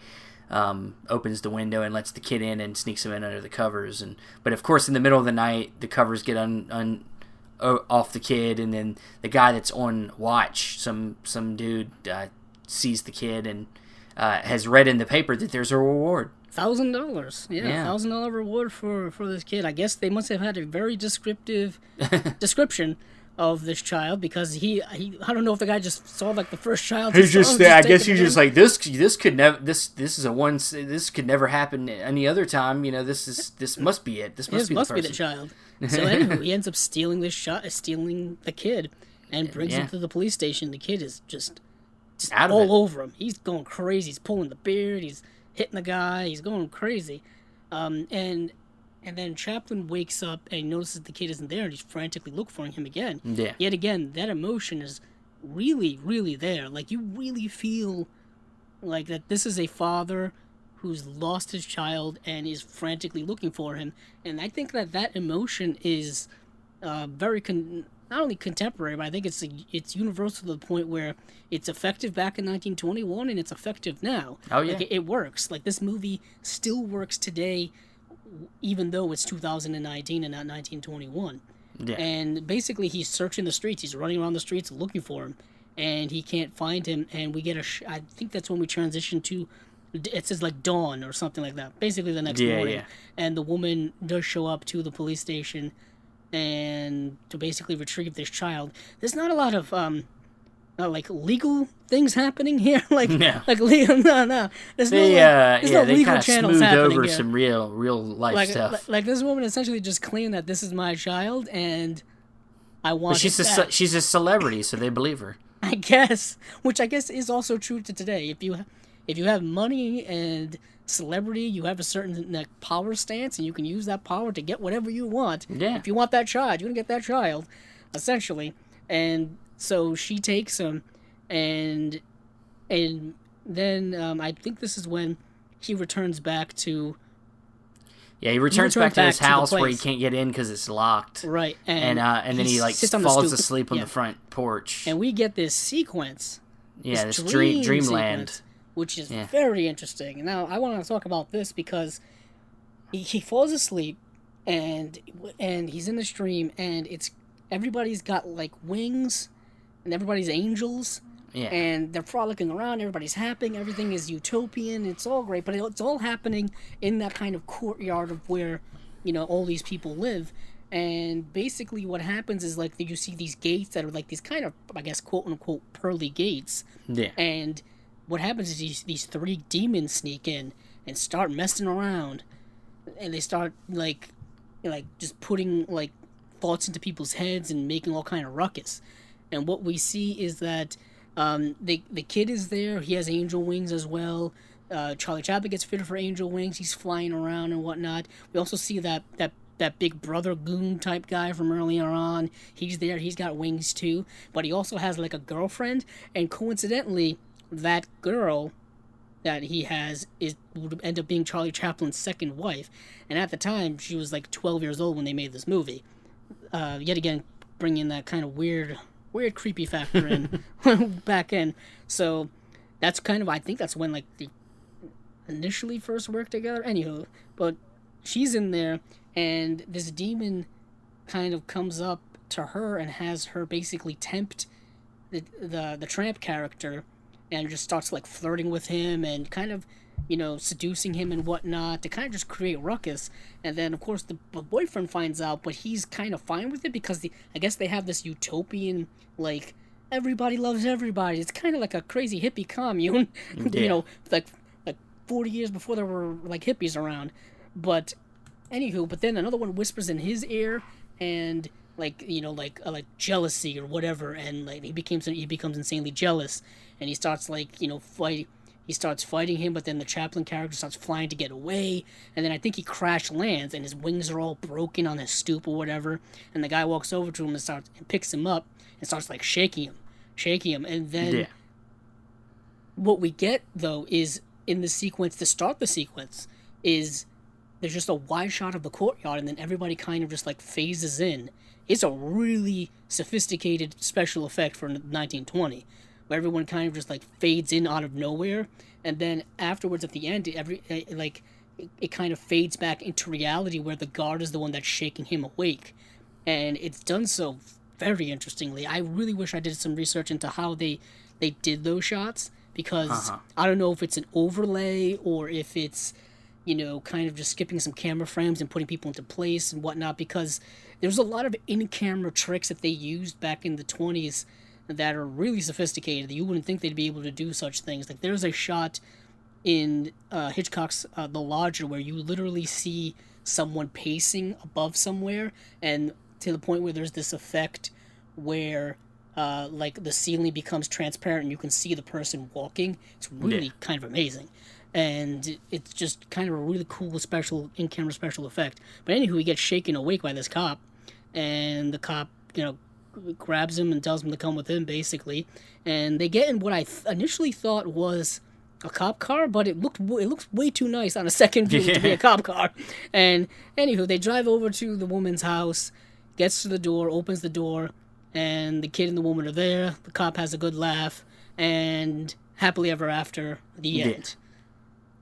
opens the window and lets the kid in and sneaks him in under the covers. But of course, in the middle of the night, the covers get off the kid, and then the guy that's on watch, some dude, sees the kid and has read in the paper that there's a reward. $1,000, yeah. $1,000 reward for this kid. I guess they must have had a very descriptive description of this child, because he I don't know if the guy just saw like the first child. He's just I guess he's just like this could never this could never happen any other time. This must be it. This must be the child. So anyway, he ends up stealing the kid, and brings him to the police station. The kid is just all over him. He's going crazy. He's pulling the beard. He's hitting the guy. He's going crazy. And then Chaplin wakes up and notices the kid isn't there, and he's frantically looking for him again. Yeah. Yet again, that emotion is really, really there. Like, you really feel like that this is a father who's lost his child and is frantically looking for him. And I think that emotion is very not only contemporary, but I think it's universal to the point where it's effective back in 1921 and it's effective now. Oh yeah, like, it works. Like, this movie still works today, even though it's 2019 and not 1921. Yeah. And basically, he's searching the streets. He's running around the streets looking for him, and he can't find him. And we get I think that's when we transition to. It says like dawn or something like that. Basically, the next morning. Yeah. And the woman does show up to the police station, and to basically retrieve this child. There's not a lot of like legal things happening here, like legal. No. There's no legal channels happening over here. Some real life stuff. Like this woman essentially just claimed that this is my child, and I want. But she's a celebrity, so they believe her. I guess, which I guess is also true to today. If you have money and celebrity, you have a certain power stance, and you can use that power to get whatever you want. Yeah. If you want that child, you're gonna get that child, essentially. And so she takes him, and then I think this is when he returns back to. Yeah, he returns back to his house where he can't get in because it's locked. Right, and then he like falls asleep on the front porch. And we get this sequence. Yeah, this dreamland. Sequence, which is very interesting. Now, I want to talk about this because he falls asleep, and he's in this dream, and everybody's got like wings, and everybody's angels, and they're frolicking around. Everybody's happy. Everything is utopian. It's all great, but it's all happening in that kind of courtyard of where all these people live. And basically, what happens is like you see these gates that are like these kind of, I guess, quote unquote pearly gates. Yeah. And what happens is these three demons sneak in and start messing around, and they start like just putting like thoughts into people's heads and making all kind of ruckus. And what we see is that the kid is there. He has angel wings as well. Charlie Chaplin gets fitted for angel wings. He's flying around and whatnot. We also see that big brother goon type guy from earlier on. He's there. He's got wings too. But he also has like a girlfriend, and coincidentally, that girl that he has would end up being Charlie Chaplin's second wife. And at the time, she was like 12 years old when they made this movie. Yet again, bringing that kind of weird creepy factor in back in. So that's kind of, I think that's when like they initially first worked together. Anywho, but she's in there, and this demon kind of comes up to her and has her basically tempt the tramp character, and just starts like flirting with him and kind of seducing him and whatnot to kind of just create ruckus. And then of course the boyfriend finds out, but he's kind of fine with it because I guess they have this utopian, like, everybody loves everybody. It's kind of like a crazy hippie commune. Like 40 years before there were like hippies around. But anywho, but then another one whispers in his ear, and like jealousy or whatever, and like he becomes insanely jealous, and he starts like he starts fighting him, but then the Chaplin character starts flying to get away, and then I think he crash lands, and his wings are all broken on his stoop or whatever, and the guy walks over to him and picks him up and starts like shaking him, and then what we get though is in the sequence to start the sequence is there's just a wide shot of the courtyard, and then everybody kind of just like phases in. It's a really sophisticated special effect for 1920, where everyone kind of just like fades in out of nowhere, and then afterwards at the end, it kind of fades back into reality where the guard is the one that's shaking him awake, and it's done so very interestingly. I really wish I did some research into how they did those shots, because I don't know if it's an overlay or if it's, kind of just skipping some camera frames and putting people into place and whatnot, because there's a lot of in-camera tricks that they used back in the 20s that are really sophisticated. You wouldn't think they'd be able to do such things. Like, there's a shot in Hitchcock's The Lodger where you literally see someone pacing above somewhere, and to the point where there's this effect where like the ceiling becomes transparent and you can see the person walking. It's really kind of amazing, and it's just kind of a really cool special in-camera special effect. But anywho, he gets shaken awake by this cop, and the cop grabs him and tells him to come with him, basically, and they get in what I initially thought was a cop car, but it looks way too nice on a second view to be a cop car. And anywho, they drive over to the woman's house, gets to the door, opens the door, and the kid and the woman are there. The cop has a good laugh, and happily ever after, the end.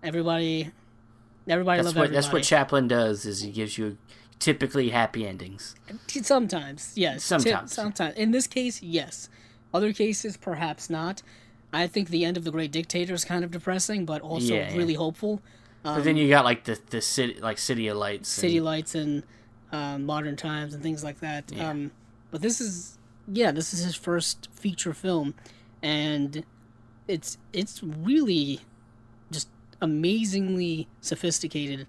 Everybody loves everybody. That's what Chaplin does, is he gives you typically happy endings. Sometimes, yes. Sometimes. In this case, yes. Other cases, perhaps not. I think the end of The Great Dictator is kind of depressing, but also really hopeful. But then you got like the city, like City of Lights, and Modern Times and things like that. Yeah. But this is his first feature film, and it's really just amazingly sophisticated.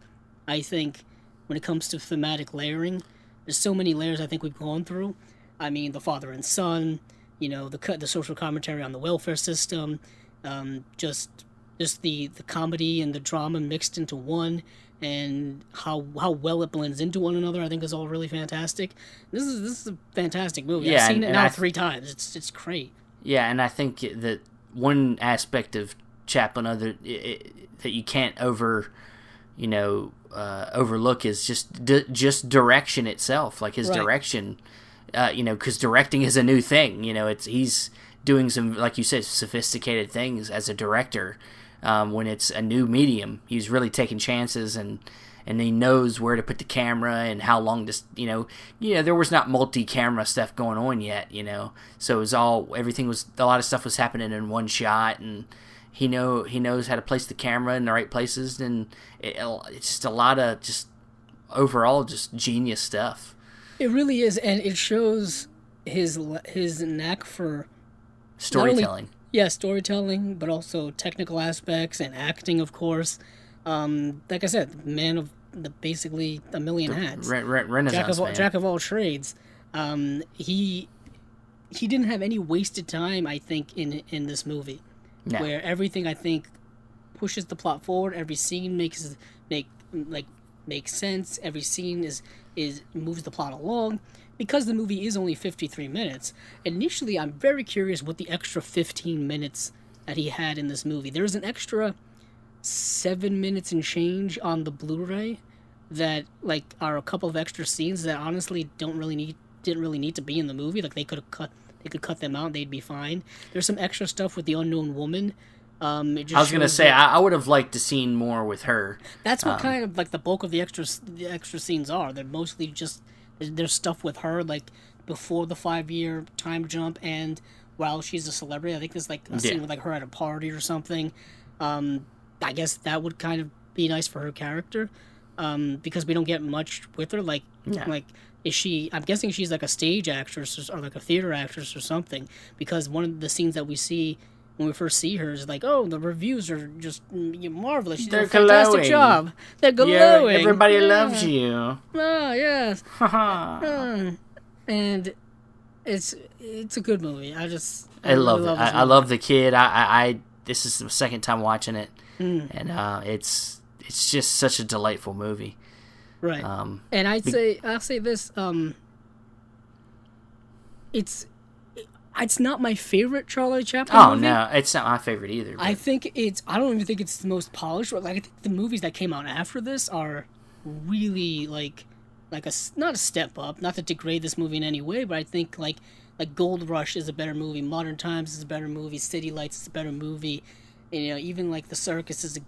I think when it comes to thematic layering, there's so many layers I think we've gone through. I mean, the father and son. The social commentary on the welfare system, just the comedy and the drama mixed into one, and how well it blends into one another, I think is all really fantastic. This is a fantastic movie. Yeah, I've seen it now 3 times. It's great. Yeah, and I think that one aspect of Chaplin that you can't overlook is just direction itself, like his direction. Because directing is a new thing. He's doing some, like you said, sophisticated things as a director. When it's a new medium, he's really taking chances, and he knows where to put the camera and how long to, there was not multi-camera stuff going on yet, so it was a lot of stuff was happening in one shot, and he knows how to place the camera in the right places, and it's just a lot of just overall just genius stuff. It really is, and it shows his knack for storytelling. Storytelling, but also technical aspects and acting, of course. Like I said, man of basically a million hats. Renaissance Jack of all trades. He didn't have any wasted time, I think, in this movie. No. Where everything, I think, pushes the plot forward. Every scene makes sense. Every scene is moves the plot along. Because the movie is only 53 minutes, initially I'm very curious what the extra 15 minutes that he had in this movie. There's an extra 7 minutes and change on the Blu-ray that are a couple of extra scenes that honestly didn't really need to be in the movie. Like they could cut them out and they'd be fine. There's some extra stuff with the unknown woman. I was gonna say I would have liked to seen more with her. That's what kind of like the bulk of the extra scenes are. They're mostly just there's stuff with her like before the 5-year time jump and while she's a celebrity. I think there's like a scene with like her at a party or something. I guess that would kind of be nice for her character because we don't get much with her. Like is she? I'm guessing she's like a stage actress or like a theater actress or something because one of the scenes that we see when we first see her is like, oh, the reviews are just marvelous. She did a fantastic job. They're glowing. Yeah, everybody loves you. Oh, yes. And it's a good movie. I love it. I love the kid. This is the second time watching it, and it's just such a delightful movie. Right. And I'll say this. It's not my favorite Charlie Chaplin movie. No, it's not my favorite either. But... I don't even think it's the most polished. Like, I think the movies that came out after this are really not a step up, not to degrade this movie in any way, but I think like Gold Rush is a better movie, Modern Times is a better movie, City Lights is a better movie, and, even like The Circus is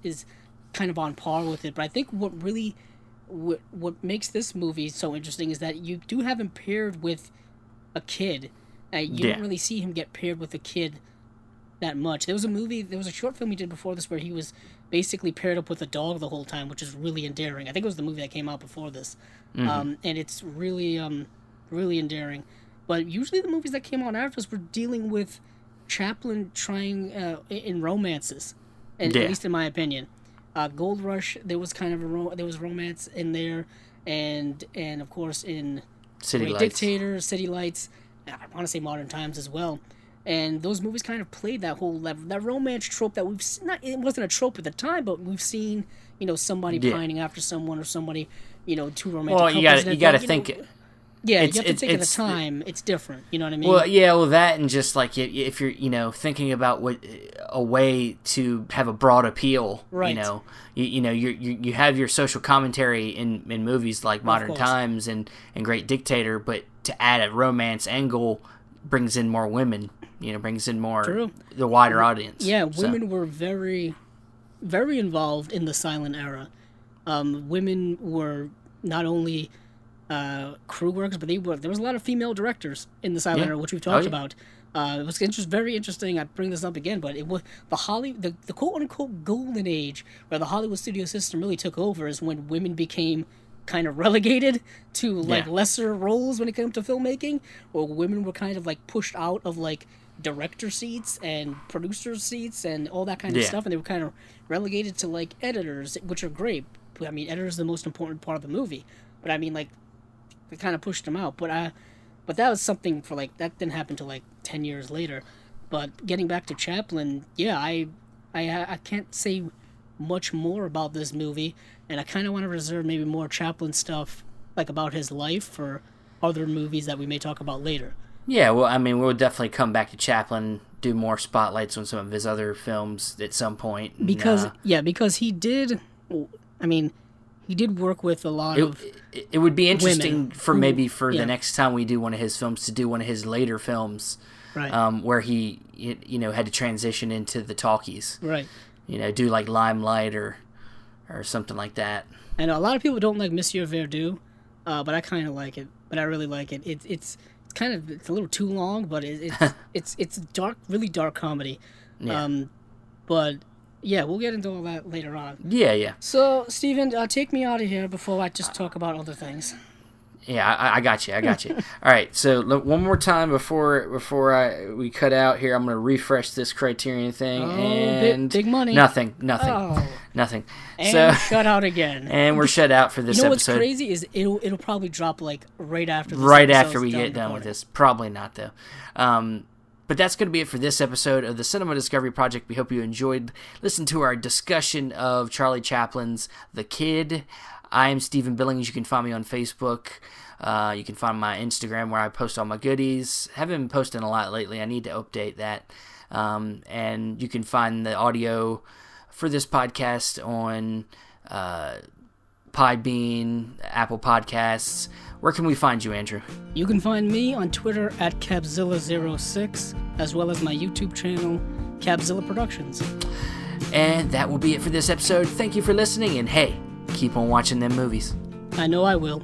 is kind of on par with it. But I think what makes this movie so interesting is that you do have him paired with a kid. You don't really see him get paired with a kid that much. There was a short film he did before this where he was basically paired up with a dog the whole time, which is really endearing. I think it was the movie that came out before this. And it's really really endearing. But usually the movies that came out after this were dealing with Chaplin trying in romances, at least in my opinion. Gold Rush, there was kind of there was romance in there, and of course in City Lights. Dictator, City Lights, I want to say Modern Times as well. And those movies kind of played that whole that romance trope that we've not. It wasn't a trope at the time, but we've seen somebody pining after someone, or somebody two romantic. Well, you got to think. Yeah, you have to think at the time. It's different. You know what I mean? Well, yeah, that and just like if you're thinking about what a way to have a broad appeal. Right. You have your social commentary in movies like Modern Times and Great Dictator, but to add a romance angle brings in more women. Brings in more the wider audience. Yeah, women were very, very involved in the silent era. Women were not only crew workers, but there was a lot of female directors in the silent era, which we've talked about. It was very interesting. I bring this up again, but it was the quote unquote golden age where the Hollywood studio system really took over is when women became kind of relegated to lesser roles when it came to filmmaking, or women were kind of pushed out of director seats and producer seats and all that kind of stuff, and they were kind of relegated to editors, which are great. I mean, editors are the most important part of the movie, but I mean they kind of pushed them out. But that was something for that didn't happen till 10 years later. But getting back to Chaplin, I can't say much more about this movie, and I kind of want to reserve maybe more Chaplin stuff about his life for other movies that we may talk about later. Yeah, well, I mean, we'll definitely come back to Chaplin, do more spotlights on some of his other films at some point. Because he did. I mean, he did work with a lot of. It would be interesting for the next time we do one of his films to do one of his later films, right? Where he had to transition into the talkies, right? Do Limelight or something like that. And a lot of people don't like Monsieur Verdoux, but I kind of like it. But I really like it. It's a little too long, but it's dark, really dark comedy. Yeah. But yeah, we'll get into all that later on. Yeah. So, Steven, take me out of here before I just talk about other things. Yeah, I got you. All right, so look, one more time before we cut out here, I'm going to refresh this Criterion thing. And big money. Nothing. Oh. Nothing. And shut out again. And we're shut out for this episode. What's crazy is it'll probably drop right after this right after we get done with this. Probably not, though. But that's going to be it for this episode of the Cinema Discovery Project. We hope you enjoyed listening to our discussion of Charlie Chaplin's The Kid. I am Stephen Billings. You can find me on Facebook. You can find my Instagram where I post all my goodies. Haven't been posting a lot lately. I need to update that. And you can find the audio for this podcast on Podbean, Apple Podcasts. Where can we find you, Andrew? You can find me on Twitter at Cabzilla06, as well as my YouTube channel, Cabzilla Productions. And that will be it for this episode. Thank you for listening, and hey, keep on watching them movies. I know I will.